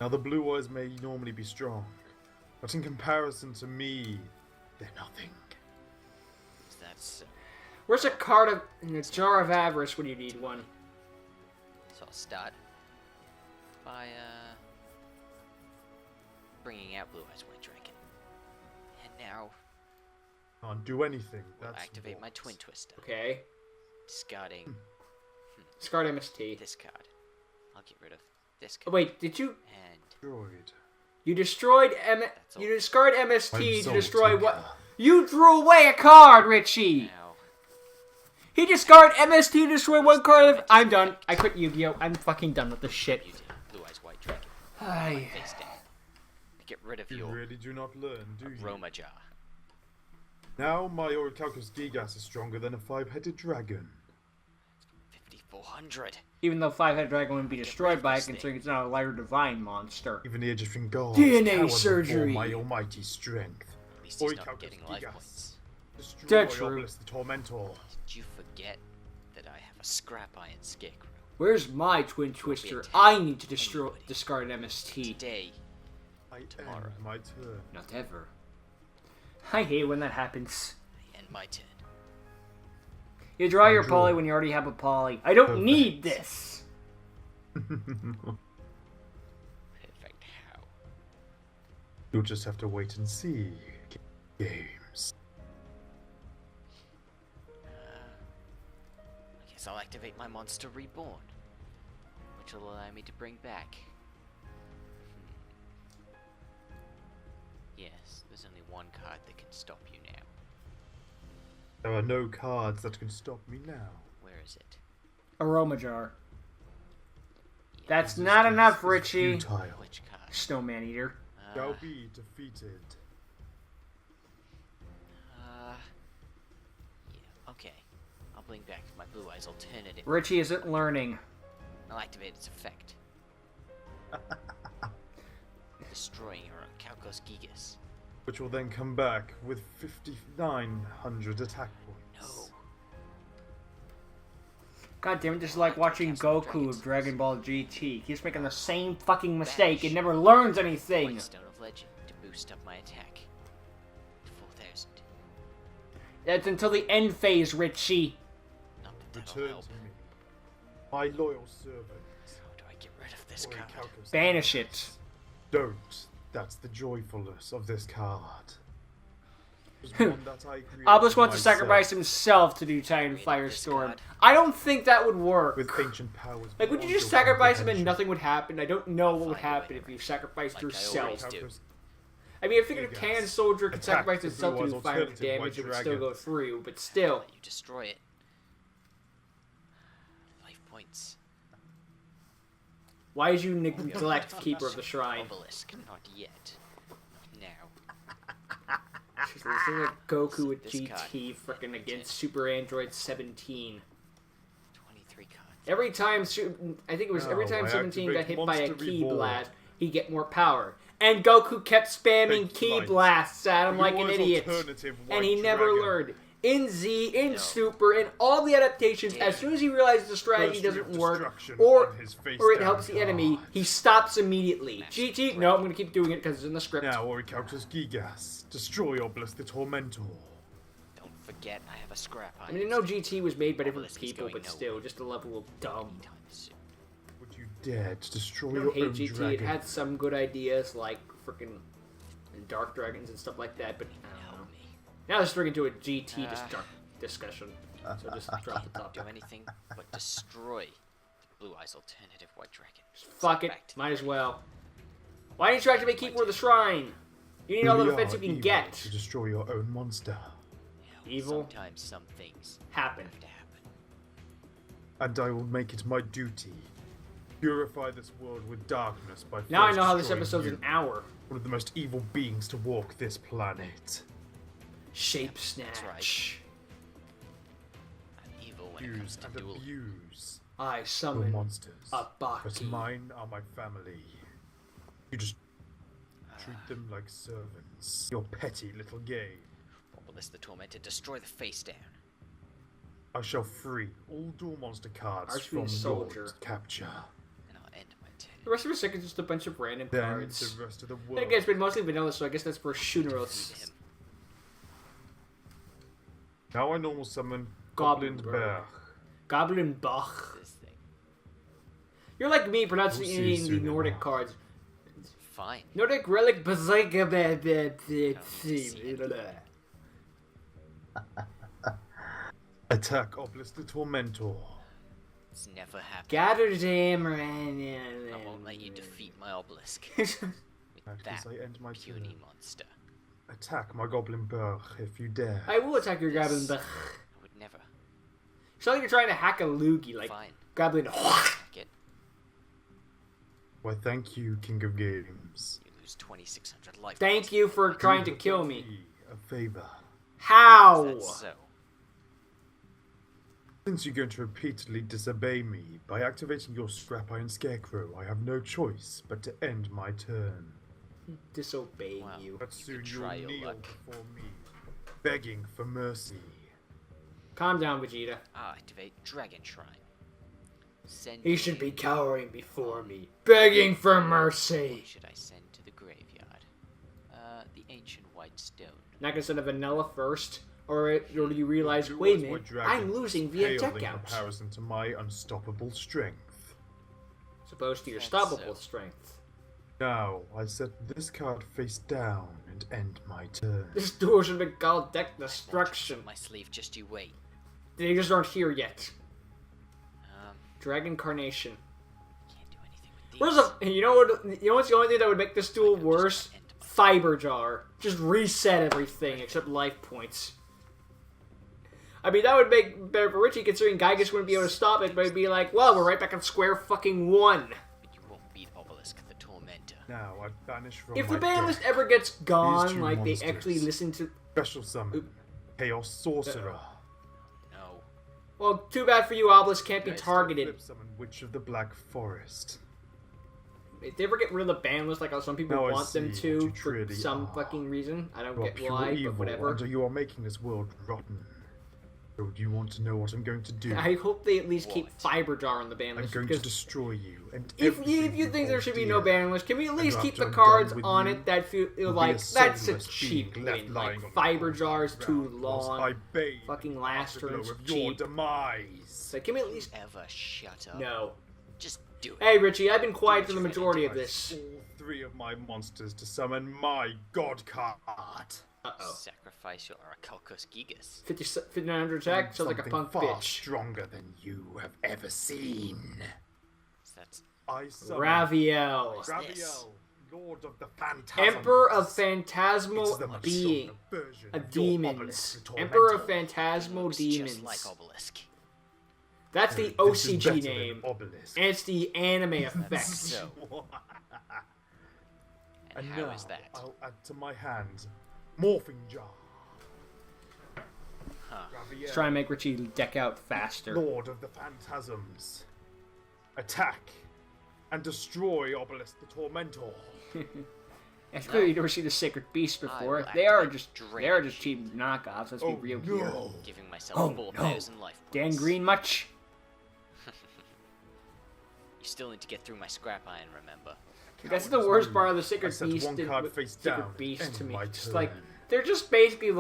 Speaker 3: Now the Blue Eyes may normally be strong, but in comparison to me, they're nothing.
Speaker 2: Is that so?
Speaker 1: Where's a card of in a Jar of Avarice when you need one?
Speaker 2: So I'll start by bringing out Blue Eyes White Dragon. And now
Speaker 3: Can't do anything.
Speaker 2: I'll
Speaker 3: That's
Speaker 2: activate my
Speaker 3: what.
Speaker 2: Twin Twister,
Speaker 1: Okay.
Speaker 2: discarding
Speaker 1: Discard MST.
Speaker 2: this card. I'll get rid of this
Speaker 1: Oh,
Speaker 2: card.
Speaker 1: wait, did you?
Speaker 2: And
Speaker 3: Destroyed.
Speaker 1: You destroyed
Speaker 2: all.
Speaker 1: You discard MST to
Speaker 3: Absol
Speaker 1: destroy
Speaker 3: Tinker.
Speaker 1: what? You drew away a card, Richie!
Speaker 2: now
Speaker 1: He discarded MST to destroy one card of. I'm done. I quit Yu-Gi-Oh! I'm fucking done with this shit.
Speaker 2: you did Blue Eyes White Dragon.
Speaker 1: Ay.
Speaker 2: Face down. Get rid of
Speaker 3: You
Speaker 2: your
Speaker 3: really do not learn, do you?
Speaker 2: Roma Jar.
Speaker 3: Now my Orichalcos Gigas is stronger than a 5-headed dragon.
Speaker 2: 5400.
Speaker 1: Even though 5-Headed Dragon wouldn't be
Speaker 2: Get
Speaker 1: destroyed
Speaker 2: rid of
Speaker 1: by it,
Speaker 2: this thing.
Speaker 1: considering it's not a lighter divine monster.
Speaker 3: Even the Egyptian gods
Speaker 1: DNA
Speaker 3: cower before
Speaker 1: surgery.
Speaker 3: my almighty strength.
Speaker 2: At least he's not
Speaker 3: Orichalcos
Speaker 2: getting life
Speaker 3: Gigas.
Speaker 2: points.
Speaker 3: Destroy
Speaker 1: That's true.
Speaker 3: Obelisk the Tormentor.
Speaker 2: Did you forget that I have a scrap iron scarecrow?
Speaker 1: Where's my Twin Twister?
Speaker 2: attacked
Speaker 1: I need to destroy,
Speaker 2: anybody.
Speaker 1: discard MST.
Speaker 2: Today,
Speaker 3: I
Speaker 2: Tomorrow.
Speaker 3: end my turn.
Speaker 1: Not ever. I hate when that happens.
Speaker 2: I end my turn.
Speaker 1: You draw your
Speaker 3: Draw.
Speaker 1: poly when you already have a poly. I don't
Speaker 3: Perfect.
Speaker 1: need this.
Speaker 2: Perfect. How?
Speaker 3: You'll just have to wait and see. Games.
Speaker 2: I guess I'll activate my Monster Reborn, which will allow me to bring back. Yes, there's only one card that can stop you now.
Speaker 3: There are no cards that can stop me now.
Speaker 2: Where is it?
Speaker 1: Aroma Jar.
Speaker 2: Yeah,
Speaker 1: That's not enough,
Speaker 3: Is
Speaker 1: Richie.
Speaker 3: futile.
Speaker 2: which card?
Speaker 1: Snowman Eater.
Speaker 3: Shall be defeated.
Speaker 2: Yeah, okay. I'll bring back my Blue Eyes alternative.
Speaker 1: Richie isn't learning.
Speaker 2: I'll activate its effect. Destroying your Orichalcos Gigas.
Speaker 3: Which will then come back with 5,900 attack points.
Speaker 2: No.
Speaker 1: God damn it, this is like watching Goku of Dragon Ball GT. Keeps making the same fucking mistake and never learns anything.
Speaker 2: Whitestone of Legend to boost up my attack to 4,000.
Speaker 1: That's until the end phase, Richie.
Speaker 2: Not that that'll
Speaker 3: Return
Speaker 2: help.
Speaker 3: to me. My loyal servant.
Speaker 2: How do I get rid of this card?
Speaker 3: Orichalcos
Speaker 1: Banish
Speaker 3: Gigas.
Speaker 1: it.
Speaker 3: Don't. That's the joyfulness of this card. It was one that I created
Speaker 1: Obelisk wants to
Speaker 3: myself
Speaker 1: sacrifice himself to do Titan
Speaker 2: Rid of this
Speaker 1: Firestorm.
Speaker 2: card.
Speaker 1: I don't think that would work.
Speaker 3: with ancient powers.
Speaker 1: Like, would you
Speaker 3: beyond
Speaker 1: just
Speaker 3: your
Speaker 1: sacrifice him and
Speaker 3: comprehension.
Speaker 1: nothing would happen? I don't know what would
Speaker 2: Find a way
Speaker 1: happen
Speaker 2: to
Speaker 1: if you sacrificed
Speaker 2: like I
Speaker 1: yourself.
Speaker 2: always do.
Speaker 3: Orichalcos-
Speaker 1: I mean, I figured a
Speaker 3: Yes.
Speaker 1: can soldier could
Speaker 3: Attack
Speaker 1: sacrifice
Speaker 3: the
Speaker 1: itself to
Speaker 3: Blue
Speaker 1: do
Speaker 3: Eyes
Speaker 1: 5
Speaker 3: alternative
Speaker 1: damage,
Speaker 3: White
Speaker 1: it would still
Speaker 3: Dragon.
Speaker 1: go through, but still.
Speaker 2: Let you destroy it. Life points.
Speaker 1: Why did you neglect Keeper of the Shrine?
Speaker 2: Obelisk, not yet. Now.
Speaker 1: She's listening to Goku with
Speaker 2: This
Speaker 1: GT
Speaker 2: card.
Speaker 1: frickin' against Super Android 17.
Speaker 2: 23 cards.
Speaker 1: Every time, I think it was every
Speaker 3: No,
Speaker 1: time
Speaker 3: I
Speaker 1: 17 got
Speaker 3: activate
Speaker 1: hit by a
Speaker 3: Monster
Speaker 1: Ki
Speaker 3: Reborn.
Speaker 1: Blast, he'd get more power. And Goku kept spamming
Speaker 3: Take
Speaker 1: Ki
Speaker 3: flight.
Speaker 1: Blasts at him like an
Speaker 3: Blue Eyes
Speaker 1: idiot.
Speaker 3: alternative
Speaker 1: And he
Speaker 3: White
Speaker 1: never
Speaker 3: Dragon.
Speaker 1: learned. in Z, in
Speaker 2: No.
Speaker 1: Super, in all the adaptations, as soon as he realizes the strategy
Speaker 3: First
Speaker 1: doesn't
Speaker 3: of
Speaker 1: work,
Speaker 3: destruction
Speaker 1: or
Speaker 3: on his face
Speaker 1: it
Speaker 3: down
Speaker 1: helps the enemy,
Speaker 3: guard.
Speaker 1: he stops immediately.
Speaker 2: Master
Speaker 1: GT,
Speaker 2: Dragon.
Speaker 1: no, I'm gonna keep doing it because it's in the script.
Speaker 3: Now Ori counters Gigas. Destroy Obelisk the Tormentor.
Speaker 2: Don't forget, I have a scrap
Speaker 1: I
Speaker 2: iron.
Speaker 1: mean, I know GT was made by different
Speaker 2: Obelisk is
Speaker 1: people,
Speaker 2: going
Speaker 1: but still, just a level of dumb.
Speaker 2: Anytime soon.
Speaker 3: Would you dare to destroy
Speaker 1: I
Speaker 3: your
Speaker 1: don't hate
Speaker 3: own
Speaker 1: GT. It
Speaker 3: dragon?
Speaker 1: had some good ideas, like freaking Dark Dragons and stuff like that, but I don't know.
Speaker 2: Help me.
Speaker 1: Now let's bring into a GT discussion. So just drop the
Speaker 2: Do
Speaker 1: topic.
Speaker 2: anything but destroy the Blue Eyes alternative White Dragon.
Speaker 1: Fuck it,
Speaker 2: Back to
Speaker 1: might as well. Why didn't you activate Keeper of the Shrine? You need all the
Speaker 3: We
Speaker 1: defense
Speaker 3: are
Speaker 1: you can
Speaker 3: evil
Speaker 1: get.
Speaker 3: to destroy your own monster.
Speaker 1: Evil.
Speaker 2: Sometimes some things
Speaker 1: Happen.
Speaker 2: have to happen.
Speaker 3: And I will make it my duty. Purify this world with darkness by
Speaker 1: Now I
Speaker 3: first
Speaker 1: know how this
Speaker 3: destroying
Speaker 1: episode's
Speaker 3: you,
Speaker 1: an hour.
Speaker 3: one of the most evil beings to walk this planet.
Speaker 1: Shape
Speaker 2: That's
Speaker 1: Snatch.
Speaker 2: I'm evil when it comes
Speaker 3: Use
Speaker 2: to
Speaker 3: and
Speaker 2: dueling.
Speaker 3: abuse
Speaker 1: I
Speaker 3: your
Speaker 1: summon
Speaker 3: monsters.
Speaker 1: a
Speaker 3: But
Speaker 1: Baki.
Speaker 3: mine are my family. You just treat them like servants. Your petty little game.
Speaker 2: Obelisk the Tormented, destroy the face down.
Speaker 3: I shall free all dual monster cards
Speaker 1: Archfiend
Speaker 3: from
Speaker 1: Soldier.
Speaker 3: your capture.
Speaker 2: And I'll end my
Speaker 1: The
Speaker 2: tenure.
Speaker 1: rest of it's like just a bunch of random
Speaker 3: Then
Speaker 1: cards.
Speaker 3: the rest of the
Speaker 1: I
Speaker 3: world.
Speaker 1: think it's been mostly vanilla, so I guess that's for Shuneros.
Speaker 2: Defeat him.
Speaker 3: Now I normal summon
Speaker 1: Goblin
Speaker 3: Goblin
Speaker 1: Bear.
Speaker 3: Bear.
Speaker 1: Goblin Bach.
Speaker 2: This thing.
Speaker 1: You're like me
Speaker 3: We'll see
Speaker 1: pronouncing
Speaker 3: you
Speaker 1: the
Speaker 3: soon
Speaker 1: Nordic
Speaker 3: enough.
Speaker 1: cards.
Speaker 2: Fine.
Speaker 1: Nordic Relic Bazooka.
Speaker 3: Attack Obelisk the Tormentor.
Speaker 2: It's never happened.
Speaker 1: Gather them.
Speaker 2: I won't let you defeat my obelisk.
Speaker 3: At
Speaker 2: With
Speaker 3: this
Speaker 2: that
Speaker 3: I end my
Speaker 2: puny
Speaker 3: turn.
Speaker 2: monster.
Speaker 3: Attack my Goblin Bear if you dare.
Speaker 1: I will attack your Goblin Bach.
Speaker 2: I would never.
Speaker 1: It's not like you're trying to hack a loogie, like
Speaker 2: Fine.
Speaker 1: Goblin.
Speaker 2: Get
Speaker 3: Why thank you, King of Games.
Speaker 2: you lose 2,600 life.
Speaker 1: Thank you for trying to kill me.
Speaker 3: A favor.
Speaker 1: How?
Speaker 2: That's so.
Speaker 3: Since you're going to repeatedly disobey me by activating your Scrap Iron Scarecrow, I have no choice but to end my turn.
Speaker 1: Disobeying
Speaker 2: Wow.
Speaker 1: you.
Speaker 3: But soon you'll
Speaker 2: try your
Speaker 3: kneel
Speaker 2: luck.
Speaker 3: before me, begging for mercy.
Speaker 1: Calm down, Vegeta.
Speaker 2: Activate Dragon Shrine. Send
Speaker 1: He should be
Speaker 2: me-
Speaker 1: cowering before me, begging for
Speaker 2: Who
Speaker 1: mercy.
Speaker 2: should I send to the graveyard? The ancient white stone.
Speaker 1: Not gonna send a vanilla first, or do you realize,
Speaker 3: Two
Speaker 1: wait a
Speaker 3: White
Speaker 1: minute,
Speaker 3: Dragons
Speaker 1: I'm losing via
Speaker 3: pale
Speaker 1: tech
Speaker 3: in
Speaker 1: out.
Speaker 3: comparison to my unstoppable strength.
Speaker 1: Supposed to your
Speaker 2: That's
Speaker 1: stoppable
Speaker 2: so.
Speaker 1: strength.
Speaker 3: Now, I set this card face down and end my turn.
Speaker 1: This duel should have been called Deck Destruction.
Speaker 2: My sleeve, just you wait.
Speaker 1: They just aren't here yet.
Speaker 2: Um,
Speaker 1: Dragon Carnation.
Speaker 2: can't do anything with these.
Speaker 1: Where's the? You know what? You know what's the only thing that would make this duel worse? Fiber Jar. Just reset everything except life points. I mean, that would make better for Richie, considering Gygas wouldn't be able to stop it, but it'd be like, well, we're right back on square fucking one.
Speaker 2: But you won't beat Obelisk the Tormentor.
Speaker 3: Now, I banish from
Speaker 1: If
Speaker 3: my
Speaker 1: the ban
Speaker 3: deck
Speaker 1: list ever gets gone,
Speaker 3: two
Speaker 1: like they
Speaker 3: monsters.
Speaker 1: actually listen to.
Speaker 3: special summon Chaos Sorcerer.
Speaker 2: No.
Speaker 1: Well, too bad for you, Obelisk can't be
Speaker 3: Next, I
Speaker 1: targeted.
Speaker 3: flip summon Witch of the Black Forest.
Speaker 1: If they ever get rid of the ban list, like how some people
Speaker 3: Now I
Speaker 1: want them
Speaker 3: see
Speaker 1: to,
Speaker 3: what you
Speaker 1: for
Speaker 3: truly
Speaker 1: some
Speaker 3: are.
Speaker 1: fucking reason. I don't
Speaker 3: You are
Speaker 1: get
Speaker 3: pure
Speaker 1: why,
Speaker 3: evil,
Speaker 1: but whatever.
Speaker 3: and you are making this world rotten. So do you want to know what I'm going to do?
Speaker 1: I hope they at least keep
Speaker 2: What?
Speaker 1: Fiber Jar on the ban
Speaker 3: I'm
Speaker 1: list,
Speaker 3: going to
Speaker 1: because
Speaker 3: destroy you and
Speaker 1: if
Speaker 3: everything
Speaker 1: you think there
Speaker 3: hold
Speaker 1: should be no
Speaker 3: dear.
Speaker 1: ban list, can we at least keep
Speaker 3: after
Speaker 1: the
Speaker 3: I'm
Speaker 1: cards
Speaker 3: done with
Speaker 1: on
Speaker 3: you,
Speaker 1: it that feel
Speaker 3: you'll be
Speaker 1: like
Speaker 3: a
Speaker 1: that's a
Speaker 3: soulless
Speaker 1: cheap
Speaker 3: being left
Speaker 1: win?
Speaker 3: lying
Speaker 1: Like
Speaker 3: on the
Speaker 1: Fiber
Speaker 3: cold
Speaker 1: Jar is too
Speaker 3: ground whilst
Speaker 1: long.
Speaker 3: I bathe
Speaker 1: Fucking
Speaker 3: in the
Speaker 1: Last
Speaker 3: afterglow
Speaker 1: Turn's
Speaker 3: of your
Speaker 1: cheap.
Speaker 3: demise.
Speaker 1: So can we at least?
Speaker 2: Ever shut up.
Speaker 1: No.
Speaker 2: Just do it.
Speaker 1: Hey Richie, I've been quiet
Speaker 2: what
Speaker 1: for the
Speaker 2: you're
Speaker 1: majority of
Speaker 3: I
Speaker 1: this.
Speaker 3: all three of my monsters to summon my god card.
Speaker 1: Uh-oh.
Speaker 2: Sacrifice your Aracalcus Gigas.
Speaker 1: 5900 attack, sounds like a
Speaker 3: Something
Speaker 1: punk
Speaker 3: far
Speaker 1: bitch.
Speaker 3: stronger than you have ever seen.
Speaker 2: That's
Speaker 3: I summon
Speaker 1: Raviel.
Speaker 2: What's
Speaker 3: Raviel,
Speaker 2: this?
Speaker 3: Lord of the Phantasms.
Speaker 1: Emperor of
Speaker 3: It's
Speaker 1: Phantasmal
Speaker 3: the much
Speaker 1: Being.
Speaker 3: stronger version
Speaker 1: Of
Speaker 3: of your
Speaker 1: demons.
Speaker 3: Obelisk the
Speaker 1: Emperor of
Speaker 3: Tormentor.
Speaker 1: Phantasmal
Speaker 2: looks
Speaker 1: Demons.
Speaker 2: just like Obelisk.
Speaker 1: That's the
Speaker 3: This is
Speaker 1: OCG
Speaker 3: better than
Speaker 1: name.
Speaker 3: Obelisk.
Speaker 1: And it's the anime
Speaker 2: That's
Speaker 1: effect.
Speaker 2: so. And
Speaker 3: And
Speaker 2: how
Speaker 3: now
Speaker 2: is that?
Speaker 3: I'll add to my hand Morphing Jar.
Speaker 2: Huh.
Speaker 3: Raviel,
Speaker 1: Let's try and make Richie deck out faster.
Speaker 3: Lord of the Phantasms. Attack and destroy Obelisk the Tormentor.
Speaker 1: It's clear you've never seen the Sacred Beast before. They are just cheap knockoffs, let's be real here.
Speaker 2: Giving myself 4,000 life points.
Speaker 1: Dan Green much?
Speaker 2: You still need to get through my scrap iron, remember?
Speaker 1: That's the worst part of the Sacred
Speaker 3: I set
Speaker 1: Beast.
Speaker 3: one card face
Speaker 1: Sacred
Speaker 3: down.
Speaker 1: Beast
Speaker 3: End
Speaker 1: to me,
Speaker 3: my
Speaker 1: just
Speaker 3: turn.
Speaker 1: like they're just basically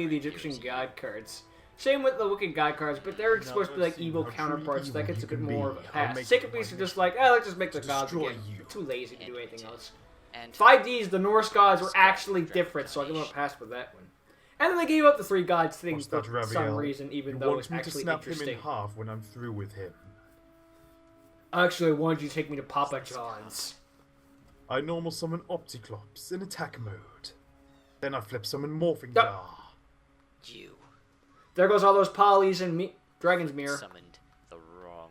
Speaker 1: the Egyptian god cards. Same with the Wicked God cards, but they're supposed to be like evil counterparts that gets a bit more of a pass. Sacred Beasts are just like, let's just make the gods again. They're too lazy to do anything else.
Speaker 2: And
Speaker 1: 5Ds, the Norse gods were actually different, so I give them a pass with that one. And then they gave up the three gods thing
Speaker 3: What's
Speaker 1: for
Speaker 3: that,
Speaker 1: some
Speaker 3: Raviel?
Speaker 1: reason, even
Speaker 3: You
Speaker 1: though
Speaker 3: want
Speaker 1: it's
Speaker 3: me to
Speaker 1: actually
Speaker 3: snap him
Speaker 1: interesting.
Speaker 3: in half when I'm through with him.
Speaker 1: Actually, I wanted you to take me to Papa John's.
Speaker 3: I normal summon Opticlops in attack mode. Then I flip summon Morphing
Speaker 1: Yep.
Speaker 3: Jar.
Speaker 2: you
Speaker 1: There goes all those polys and Dragon's Mirror.
Speaker 2: summoned the wrong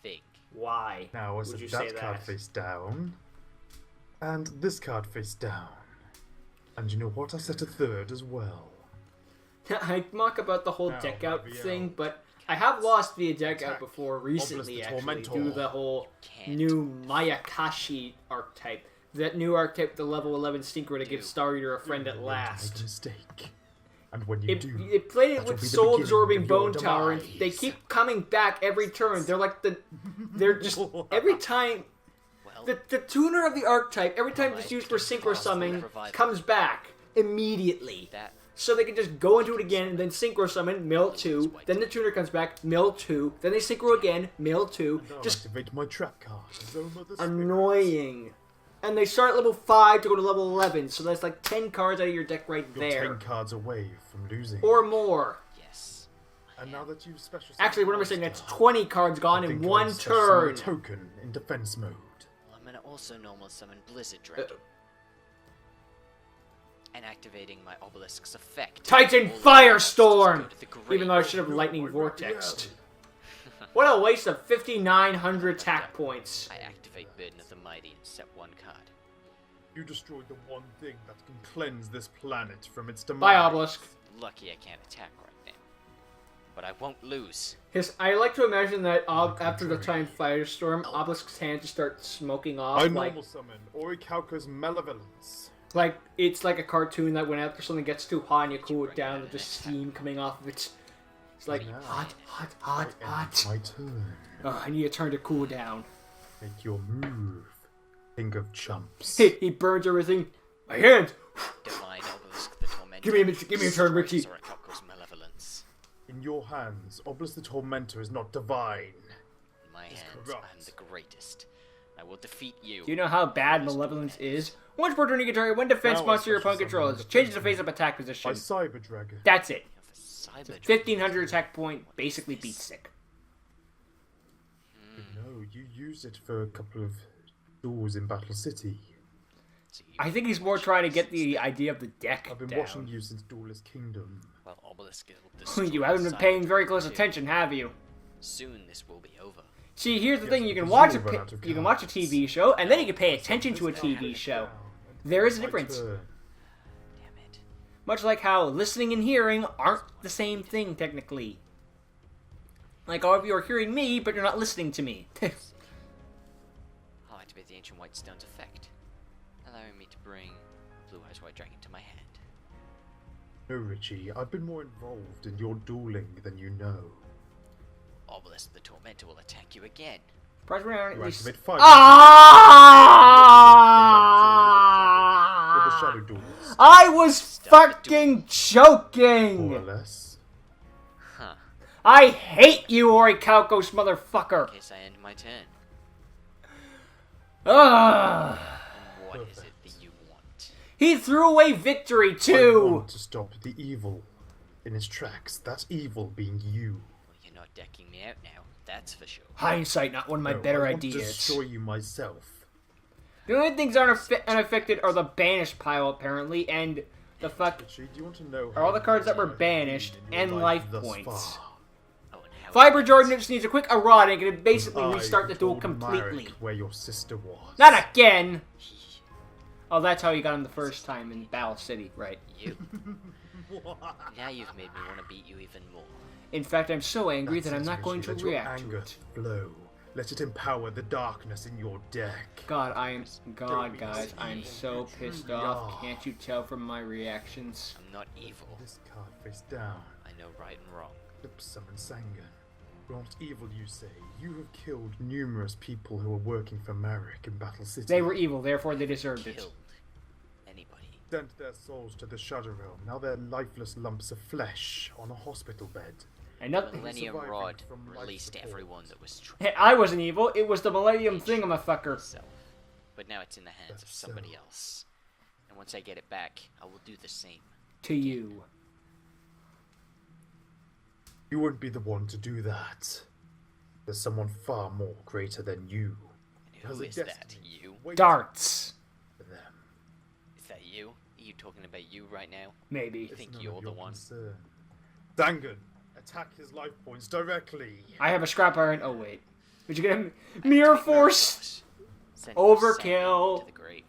Speaker 2: thing.
Speaker 1: Why
Speaker 3: Now I
Speaker 1: would
Speaker 3: set
Speaker 1: you
Speaker 3: that
Speaker 1: say
Speaker 3: card
Speaker 1: that?
Speaker 3: face down. And this card face down. And you know what? I set a third as well.
Speaker 1: I mock about the whole
Speaker 3: Now,
Speaker 1: deck out
Speaker 3: Raviel.
Speaker 1: thing, but I have lost via deck out
Speaker 3: Attack.
Speaker 1: before recently,
Speaker 3: the
Speaker 1: actually,
Speaker 3: Tormentor.
Speaker 1: due to the whole
Speaker 2: Can't.
Speaker 1: new Mayakashi archetype. That new archetype, the level 11 Synchro to give Star Eater a friend at
Speaker 3: Make a
Speaker 1: last.
Speaker 3: mistake. And when you do,
Speaker 1: It played it
Speaker 3: that'll
Speaker 1: with
Speaker 3: be the
Speaker 1: Soul
Speaker 3: beginning
Speaker 1: Absorbing
Speaker 3: of your
Speaker 1: Bone Tower, and they
Speaker 3: demise.
Speaker 1: keep coming back every turn. They're just every time.
Speaker 2: Well,
Speaker 1: The tuner of the archetype, every time it's used for Synchro Summon, comes back immediately.
Speaker 2: that
Speaker 1: So they can just go into it again, and then Synchro Summon, mill 2, then the tuner comes back, mill 2, then they Synchro again, mill 2.
Speaker 3: Now
Speaker 1: Just
Speaker 3: activate my trap card. Zone of the Spirit.
Speaker 1: annoying. And they start at level 5 to go to level 11, so that's like 10 cards out of your deck right
Speaker 3: You're
Speaker 1: there.
Speaker 3: 10 cards away from losing.
Speaker 1: Or more.
Speaker 2: yes.
Speaker 3: And now that you've special
Speaker 1: Actually, what am I saying? That's
Speaker 3: monster,
Speaker 1: 20 cards gone
Speaker 3: I
Speaker 1: in
Speaker 3: think I'll
Speaker 1: one
Speaker 3: special summon
Speaker 1: turn.
Speaker 3: a token in defense mode.
Speaker 2: Well, I'm gonna also normal summon Blizzard Dragon. And activating my Obelisk's effect.
Speaker 1: Titan
Speaker 2: All the
Speaker 1: Firestorm!
Speaker 2: monsters go to the grave.
Speaker 1: Even though I should have Lightning Vortexed. What a waste of 5,900 attack points.
Speaker 2: I activate Burden of the Mighty and set one card.
Speaker 3: You destroyed the one thing that can cleanse this planet from its demise.
Speaker 1: Bye, Obelisk.
Speaker 2: Lucky I can't attack right now. But I won't lose.
Speaker 1: I like to imagine that after the Titan Firestorm, Obelisk's hand just starts smoking off.
Speaker 3: I
Speaker 1: like,
Speaker 3: normal summon Orichalca's Malevolence.
Speaker 1: like it's like a cartoon that when after something gets too hot and you cool it down, there's just steam coming off of it. It's like
Speaker 3: Now.
Speaker 1: hot, hot, hot,
Speaker 3: End
Speaker 1: hot.
Speaker 3: my turn.
Speaker 1: Oh, I need a turn to cool down.
Speaker 3: Make your move. Think of chumps.
Speaker 1: He burns everything. My hand.
Speaker 2: Divine Obelisk the Tormentor.
Speaker 1: Give me a turn, Richie.
Speaker 2: Sorakako's Malevolence.
Speaker 3: In your hands, Obelisk the Tormentor is not divine.
Speaker 2: In my hands,
Speaker 3: corrupt.
Speaker 2: I'm the greatest. I will defeat you.
Speaker 1: Do you know how bad Malevolence is? Once per turn, you can target one defense
Speaker 3: Now I
Speaker 1: monster your
Speaker 3: special
Speaker 1: opponent
Speaker 3: summon
Speaker 1: controls.
Speaker 3: the
Speaker 1: Changes the
Speaker 3: defense
Speaker 1: face-up attack position.
Speaker 3: By Cyber Dragon.
Speaker 1: That's it.
Speaker 2: You have a Cyber
Speaker 1: 1,500 attack point basically beats sick.
Speaker 3: No, you used it for a couple of duels in Battle City.
Speaker 1: I think he's more trying to get the idea of the deck
Speaker 3: I've been
Speaker 1: down.
Speaker 3: watching you since Duelist Kingdom.
Speaker 2: Well, Obelisk will destroy
Speaker 1: You haven't been
Speaker 2: Cyber
Speaker 1: paying very
Speaker 2: Dragon
Speaker 1: close
Speaker 2: too.
Speaker 1: attention, have you?
Speaker 2: Soon this will be over.
Speaker 1: See, here's the
Speaker 3: Yes,
Speaker 1: thing: you can
Speaker 3: because
Speaker 1: watch
Speaker 3: you'll run out of
Speaker 1: you can watch a
Speaker 3: cards.
Speaker 1: TV show, and then you can pay attention to a TV show. There is a
Speaker 3: My
Speaker 1: difference.
Speaker 3: turn.
Speaker 2: Damn it.
Speaker 1: Much like how listening and hearing aren't the same thing technically. Like all of you are hearing me, but you're not listening to me.
Speaker 2: I'll activate the Ancient White Stone's effect, allowing me to bring Blue Eyes White Dragon to my hand.
Speaker 3: No, Richie, I've been more involved in your dueling than you know.
Speaker 2: Obelisk the Tormentor will attack you again.
Speaker 1: Surprise me on at
Speaker 3: You
Speaker 1: least.
Speaker 3: activate fire. With the Shadow Duels.
Speaker 1: I was fucking joking.
Speaker 3: More or less.
Speaker 2: Huh.
Speaker 1: I hate you, Orichalcos motherfucker.
Speaker 2: In case I end my turn.
Speaker 1: Ugh.
Speaker 2: What is it that you want?
Speaker 1: He threw away victory
Speaker 3: I
Speaker 1: too.
Speaker 3: want to stop the evil in its tracks. That evil being you.
Speaker 2: Well, you're not decking me out now, that's for sure.
Speaker 1: Hindsight, not one of my
Speaker 3: No,
Speaker 1: better
Speaker 3: I want to
Speaker 1: ideas.
Speaker 3: destroy you myself.
Speaker 1: The only things that are unaffected are the banished pile, apparently, and the fuck
Speaker 3: Richie, do you want to know
Speaker 1: are all the
Speaker 3: how
Speaker 1: cards that were
Speaker 3: you've
Speaker 1: banished
Speaker 3: been in your
Speaker 1: and life
Speaker 3: thus
Speaker 1: points.
Speaker 3: far?
Speaker 2: Oh, and how
Speaker 1: Fiber Jordan just needs a quick erotic and it basically
Speaker 3: I
Speaker 1: restart the duel
Speaker 3: told
Speaker 1: completely.
Speaker 3: Marek where your sister was.
Speaker 1: Not again! Oh, that's how you got him the first time in Battle City, right?
Speaker 2: you. Now you've made me want to beat you even more.
Speaker 1: In fact, I'm so angry that I'm
Speaker 3: That's it,
Speaker 1: not going
Speaker 3: Richie,
Speaker 1: to
Speaker 3: let your
Speaker 1: react to
Speaker 3: anger
Speaker 1: it.
Speaker 3: flow. Let it empower the darkness in your deck.
Speaker 1: God, guys, I am so pissed off. Can't you tell from my reactions?
Speaker 2: I'm not evil.
Speaker 3: This card face down.
Speaker 2: I know right and wrong.
Speaker 3: Flip summon Sangan. You're not evil, you say. You have killed numerous people who were working for Merrick in Battle City.
Speaker 1: They were evil, therefore they deserved it.
Speaker 2: Killed anybody.
Speaker 3: Sent their souls to the Shadow Realm. Now they're lifeless lumps of flesh on a hospital bed.
Speaker 1: And nothing.
Speaker 2: Millennium
Speaker 3: surviving
Speaker 2: Rod
Speaker 3: from life
Speaker 2: released
Speaker 3: support.
Speaker 2: everyone that was
Speaker 1: Hey, I wasn't evil. It was the Millennium Thingamafucker.
Speaker 2: itself. But now it's in the hands of
Speaker 3: That's
Speaker 2: somebody
Speaker 3: so.
Speaker 2: else. And once I get it back, I will do the same.
Speaker 1: To you.
Speaker 3: You won't be the one to do that. There's someone far more greater than you.
Speaker 2: And who
Speaker 3: Has a
Speaker 2: is that?
Speaker 3: destiny
Speaker 2: You?
Speaker 3: waiting
Speaker 1: Darts.
Speaker 3: for them.
Speaker 2: Is that you? Are you talking about you right now?
Speaker 1: Maybe.
Speaker 3: It's
Speaker 2: think
Speaker 3: none
Speaker 2: you're
Speaker 3: of
Speaker 2: the
Speaker 3: your
Speaker 2: one.
Speaker 3: concern. Dangan, attack his life points directly.
Speaker 1: I have a scrap iron. Oh, wait. Did you get a Mirror Force?
Speaker 2: Send
Speaker 1: Overkill.
Speaker 2: to the grave.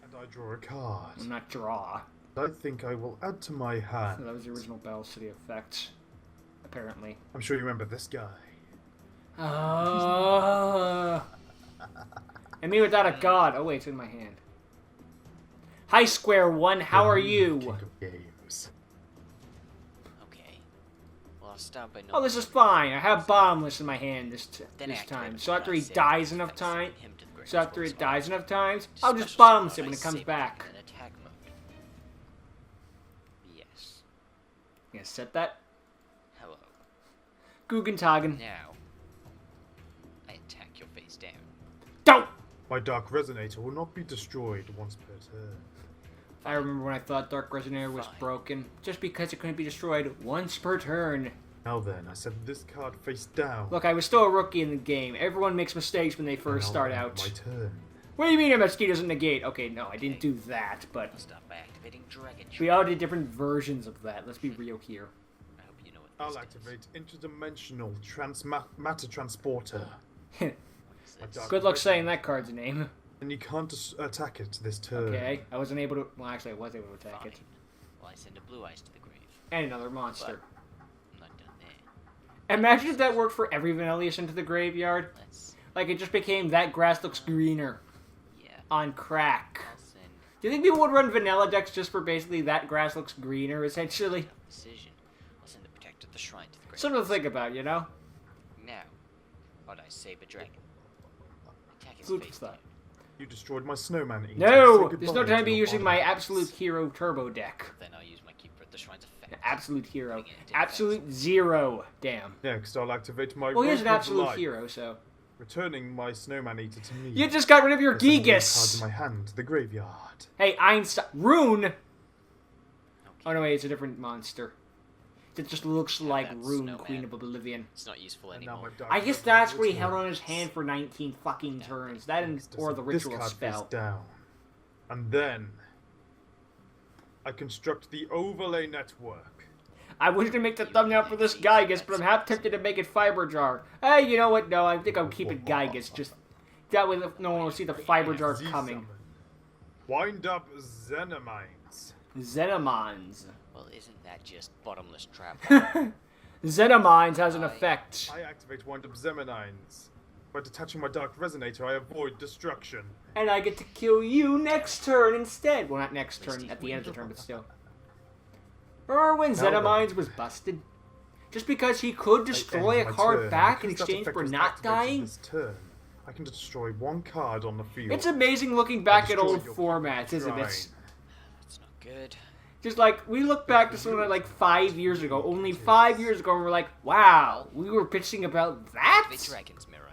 Speaker 3: And I draw a card.
Speaker 1: I'm not draw.
Speaker 3: I think I will add to my hand.
Speaker 1: That was the original Battle City effect. Apparently.
Speaker 3: I'm sure you remember this guy.
Speaker 1: And me without a god. Oh wait, it's in my hand. Hi Square One, how are
Speaker 3: King
Speaker 1: you?
Speaker 3: of games.
Speaker 2: Okay. Well, I'll start by
Speaker 1: Oh, this is fine. I have Bottomless in my hand this
Speaker 2: Then
Speaker 1: this
Speaker 2: activate
Speaker 1: time.
Speaker 2: what
Speaker 1: So after
Speaker 2: I
Speaker 1: he
Speaker 2: said,
Speaker 1: dies enough
Speaker 2: effect sending
Speaker 1: time,
Speaker 2: him to the grave
Speaker 1: so after
Speaker 2: as
Speaker 1: it
Speaker 2: well.
Speaker 1: dies enough times, I'll just
Speaker 2: Special
Speaker 1: Bottomless it
Speaker 2: summon
Speaker 1: when it
Speaker 2: by
Speaker 1: comes
Speaker 2: saving
Speaker 1: back.
Speaker 2: in attack mode. Yes.
Speaker 1: Yeah, set that.
Speaker 2: Hello.
Speaker 1: Gugentagen.
Speaker 2: Now, I attack your face down.
Speaker 1: Don't!
Speaker 3: My Dark Resonator will not be destroyed once per turn.
Speaker 1: I remember when I thought Dark Resonator was
Speaker 2: Fine.
Speaker 1: broken, just because it couldn't be destroyed once per turn.
Speaker 3: Now then, I set this card face down.
Speaker 1: Look, I was still a rookie in the game. Everyone makes mistakes when they
Speaker 3: And
Speaker 1: first
Speaker 3: I'll
Speaker 1: start
Speaker 3: end
Speaker 1: out.
Speaker 3: My turn.
Speaker 1: What do you mean MST doesn't negate? Okay, no, I didn't do that, but
Speaker 2: I'll start by activating Dragon
Speaker 1: we
Speaker 2: Tree.
Speaker 1: all did different versions of that. Let's be real here.
Speaker 2: I hope you know what
Speaker 3: I'll
Speaker 2: this
Speaker 3: activate interdimensional matter transporter.
Speaker 2: is. What is
Speaker 3: My
Speaker 2: this?
Speaker 3: Dark
Speaker 1: Good luck
Speaker 3: Resonator.
Speaker 1: saying that card's name.
Speaker 3: And you can't attack it this turn.
Speaker 1: Okay, I wasn't able to. Well, actually, I was able to attack
Speaker 2: Fine.
Speaker 1: it.
Speaker 2: Well, I send a Blue Eyes to the grave.
Speaker 1: And another monster.
Speaker 2: I'm not done there.
Speaker 1: Imagine if that worked for every Vanillius into the graveyard.
Speaker 2: Let's.
Speaker 1: Like, it just became that grass looks greener
Speaker 2: Yeah.
Speaker 1: on crack.
Speaker 2: I'll send
Speaker 1: Do you think people would run vanilla decks just for basically that grass looks greener, essentially?
Speaker 2: a decision. I'll send the Protector of the Shrine to the grave.
Speaker 1: Something to think about, you know?
Speaker 2: Now, Odd Eyes Saber Dragon. Attack his
Speaker 1: Food
Speaker 2: face
Speaker 1: for thought.
Speaker 2: down.
Speaker 3: You destroyed my snowman eater.
Speaker 1: No!
Speaker 3: Say
Speaker 1: There's no
Speaker 3: goodbye
Speaker 1: time to
Speaker 3: to
Speaker 1: be
Speaker 3: your
Speaker 1: using my
Speaker 3: body.
Speaker 1: Absolute Hero Turbo deck.
Speaker 2: Then I'll use my Keeper of the Shrine's effect.
Speaker 1: Absolute Hero.
Speaker 2: Putting it into
Speaker 1: Absolute Zero. Damn.
Speaker 3: Next, I'll activate my
Speaker 1: Well, here's an
Speaker 3: Rope of
Speaker 1: Absolute
Speaker 3: Life,
Speaker 1: Hero, so.
Speaker 3: returning my snowman eater to me.
Speaker 1: You just got rid of your
Speaker 3: I send these cards
Speaker 1: Gigas!
Speaker 3: in my hand to the graveyard.
Speaker 1: Hey, Einstein. Rune!
Speaker 2: Okay.
Speaker 1: Oh, no, wait, it's a different monster. It just looks like
Speaker 2: that's
Speaker 1: Rune,
Speaker 2: Snowman.
Speaker 1: Queen of Oblivion.
Speaker 2: It's not useful
Speaker 3: And now
Speaker 2: anymore.
Speaker 3: my Dark
Speaker 1: I guess
Speaker 3: Resonator
Speaker 1: that's what he held on
Speaker 3: returns.
Speaker 1: his hand for 19 fucking turns. That and,
Speaker 3: Next, I
Speaker 1: or
Speaker 3: set
Speaker 1: the
Speaker 3: this
Speaker 1: ritual
Speaker 3: card face
Speaker 1: spell.
Speaker 3: down. And then I construct the overlay network.
Speaker 1: I was gonna make the thumbnail for this Gygas, but I'm half tempted to make it Fiber Jar. Hey, you know what? No, I think I'll keep it Gygas. Just that way no one will see the Fiber Jar coming.
Speaker 3: Z-summon. Wind up Xenomines.
Speaker 1: Xenomons.
Speaker 2: Well, isn't that just bottomless trap?
Speaker 1: Xenomines has an effect.
Speaker 3: I activate Wind up Xenomines. By detaching my Dark Resonator, I avoid destruction.
Speaker 1: And I get to kill you next turn instead. Well, not next turn, at the end of the turn, but still. Remember when
Speaker 3: Now then.
Speaker 1: Xenomines was busted? Just because he could destroy
Speaker 3: I
Speaker 1: a
Speaker 3: end my
Speaker 1: card
Speaker 3: turn.
Speaker 1: back in
Speaker 3: Because that
Speaker 1: exchange
Speaker 3: effect
Speaker 1: for
Speaker 3: is
Speaker 1: not
Speaker 3: activated
Speaker 1: dying?
Speaker 3: This turn, I can destroy one card on the field.
Speaker 1: It's amazing looking back at
Speaker 3: destroy
Speaker 1: old
Speaker 3: your
Speaker 1: formats, isn't
Speaker 3: shrine.
Speaker 1: it?
Speaker 2: That's not good.
Speaker 1: Just like, we look back to something like 5 years ago, only 5 years ago, and we're like, wow, we were pitching about that?
Speaker 2: Activate Dragon's Mirror.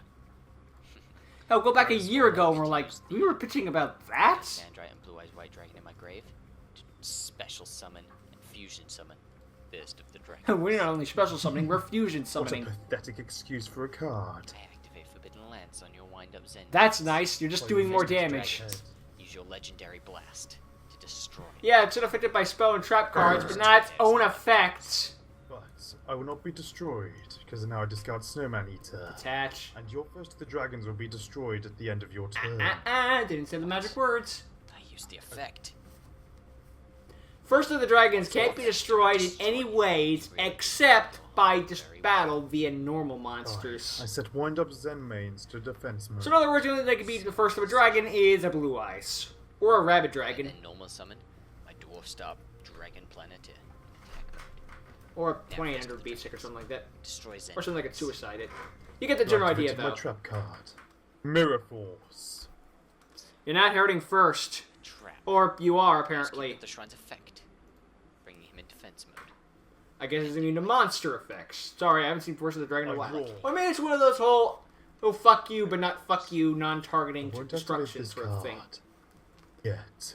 Speaker 1: Oh, go back a year ago, and we're like, we were pitching about that?
Speaker 2: Sandrite and Blue Eyes White Dragon in my grave. Special summon and fusion summon. Burst of the Dragon.
Speaker 1: We're not only special summoning, we're fusion
Speaker 3: What a
Speaker 1: summoning.
Speaker 3: pathetic excuse for a card.
Speaker 2: I activate Forbidden Lance on your wind-up Zen.
Speaker 1: That's nice, you're just
Speaker 3: Well,
Speaker 1: doing
Speaker 3: you
Speaker 1: more
Speaker 3: missed the
Speaker 1: damage.
Speaker 3: dragon.
Speaker 2: Use your legendary blast to destroy.
Speaker 1: Yeah, it's affected by spell and trap cards, but not its own effects.
Speaker 3: But I will not be destroyed, because now I discard Snowman Eater.
Speaker 1: Attach.
Speaker 3: And your first of the dragons will be destroyed at the end of your turn.
Speaker 1: Didn't say the magic words.
Speaker 2: I use the effect.
Speaker 1: First of the Dragons can't be destroyed in any ways except by just battle via normal monsters.
Speaker 3: I set wind-up Zen mains to defense mode.
Speaker 1: So in other words, the only thing that can beat the first of a dragon is a Blue Eyes. Or a Rabbit Dragon.
Speaker 2: And then normal summon my Dwarf Star Dragon Planeteer.
Speaker 1: Or a 2000 Basic or something like that.
Speaker 2: Destroy Zen.
Speaker 1: Or something like a Suicide It. You get the general idea,
Speaker 3: Activated
Speaker 1: though.
Speaker 3: my trap card. Mirror Force.
Speaker 1: You're not hurting first.
Speaker 2: Trap.
Speaker 1: Or you are,
Speaker 2: Let's keep
Speaker 1: apparently.
Speaker 2: up the Shrine's effect, bringing him in defense mode.
Speaker 1: I guess it's immune to monster effects. Sorry, I haven't seen Force of the Dragon in a
Speaker 3: I
Speaker 1: while.
Speaker 3: draw.
Speaker 1: Well, maybe it's one of those whole, oh, fuck you, but not fuck you, non-targeting
Speaker 3: I won't activate
Speaker 1: destruction
Speaker 3: this
Speaker 1: sort of thing.
Speaker 3: card. Yet.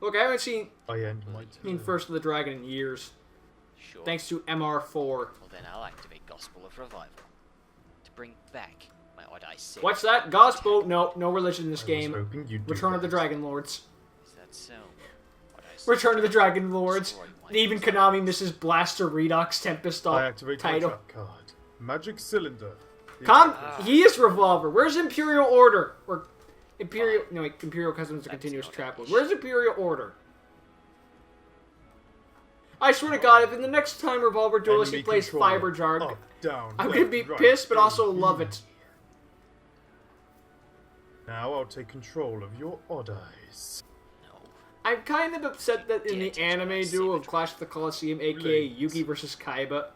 Speaker 1: Look, I haven't seen
Speaker 3: I end my turn.
Speaker 1: First of the Dragon in years.
Speaker 2: Sure.
Speaker 1: Thanks to MR4.
Speaker 2: Well, then I'll activate Gospel of Revival to bring back my Odd Eye Saber.
Speaker 1: What's that? Gospel? No, no religion in this
Speaker 3: I was
Speaker 1: game.
Speaker 3: hoping you'd do
Speaker 1: Return of the
Speaker 3: that.
Speaker 1: Dragon Lords.
Speaker 2: Is that so? Odd Eye Saber
Speaker 1: Return of the Dragon Lords.
Speaker 2: destroyed my
Speaker 1: Even Konami misses Blaster Redox Tempest
Speaker 3: I activate my
Speaker 1: title.
Speaker 3: trap card. Magic Cylinder.
Speaker 1: He is Revolver. Where's Imperial Order? Or Imperial... No, wait, Imperial Customs is a continuous trap mode. Where's Imperial Order? I swear to God, if in the next time Revolver Duelist he
Speaker 3: Enemy
Speaker 1: plays
Speaker 3: controller.
Speaker 1: Fiber Jar,
Speaker 3: Up, down,
Speaker 1: I'm
Speaker 3: left,
Speaker 1: gonna be
Speaker 3: right,
Speaker 1: pissed, but
Speaker 3: A,
Speaker 1: also
Speaker 3: E.
Speaker 1: love it.
Speaker 3: Now I'll take control of your Odd Eyes.
Speaker 2: No.
Speaker 1: I'm kind of upset that in the anime duel of Clash of the Colosseum, aka
Speaker 3: Relates.
Speaker 1: Yugi versus Kaiba,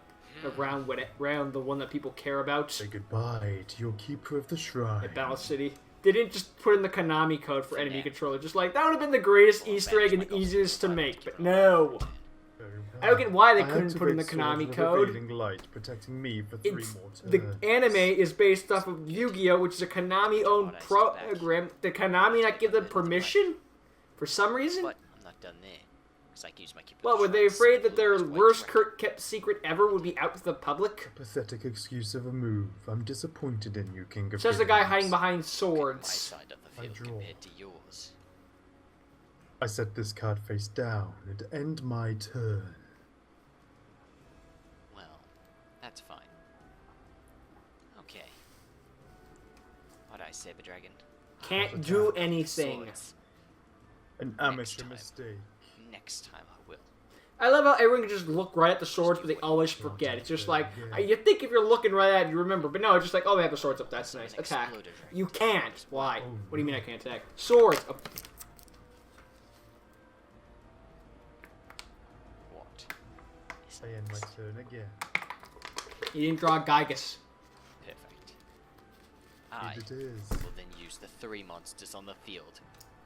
Speaker 1: around the one that people care about,
Speaker 3: Say goodbye to your Keeper of the Shrine.
Speaker 1: at Battle City, they didn't just put in the Konami code for enemy controller. Just like, that would have been the greatest Easter egg and the easiest to make, but no.
Speaker 3: Very
Speaker 1: I don't get why they
Speaker 3: I
Speaker 1: couldn't put in the
Speaker 3: activate Sword
Speaker 1: Konami
Speaker 3: of
Speaker 1: code.
Speaker 3: Evading Light, protecting me for 3
Speaker 1: It's,
Speaker 3: more turns.
Speaker 1: the anime is based off of Yu-Gi-Oh, which is a Konami-owned program. Did Konami not give them permission? For some reason?
Speaker 2: But I'm not done there. Because I can use my Keeper
Speaker 1: Well,
Speaker 2: of
Speaker 1: were
Speaker 2: the
Speaker 1: they
Speaker 2: Shrine
Speaker 1: afraid that
Speaker 2: symbol
Speaker 1: their
Speaker 2: as white
Speaker 1: worst
Speaker 2: direct.
Speaker 1: kept secret ever would be out to the public?
Speaker 3: Pathetic excuse of a move. I'm disappointed in you, King of
Speaker 1: Says the guy
Speaker 3: Villains.
Speaker 1: hiding behind
Speaker 2: My
Speaker 1: swords.
Speaker 2: side of the
Speaker 3: I
Speaker 2: field
Speaker 3: draw.
Speaker 2: compared to yours.
Speaker 3: I set this card face down and end my turn.
Speaker 2: Well, that's fine. Okay. Odd Eye Saber Dragon.
Speaker 1: Can't do anything.
Speaker 2: Swords.
Speaker 3: An amateur
Speaker 2: time.
Speaker 3: mistake.
Speaker 2: Next time I will.
Speaker 1: I love how everyone can just look right at the swords, but they always forget. It's just like, you think if you're looking right at it, you remember. But no, it's just like, oh, they have the swords up. That's nice. Attack.
Speaker 2: Exploder Dragon.
Speaker 1: You can't. Why? What do you mean I can't attack? Swords. Oh,
Speaker 2: What? Is
Speaker 3: I end my
Speaker 2: next?
Speaker 3: turn again.
Speaker 1: you didn't draw Gygas.
Speaker 2: Perfect. I
Speaker 3: Indeed it is.
Speaker 2: will then use the 3 monsters on the field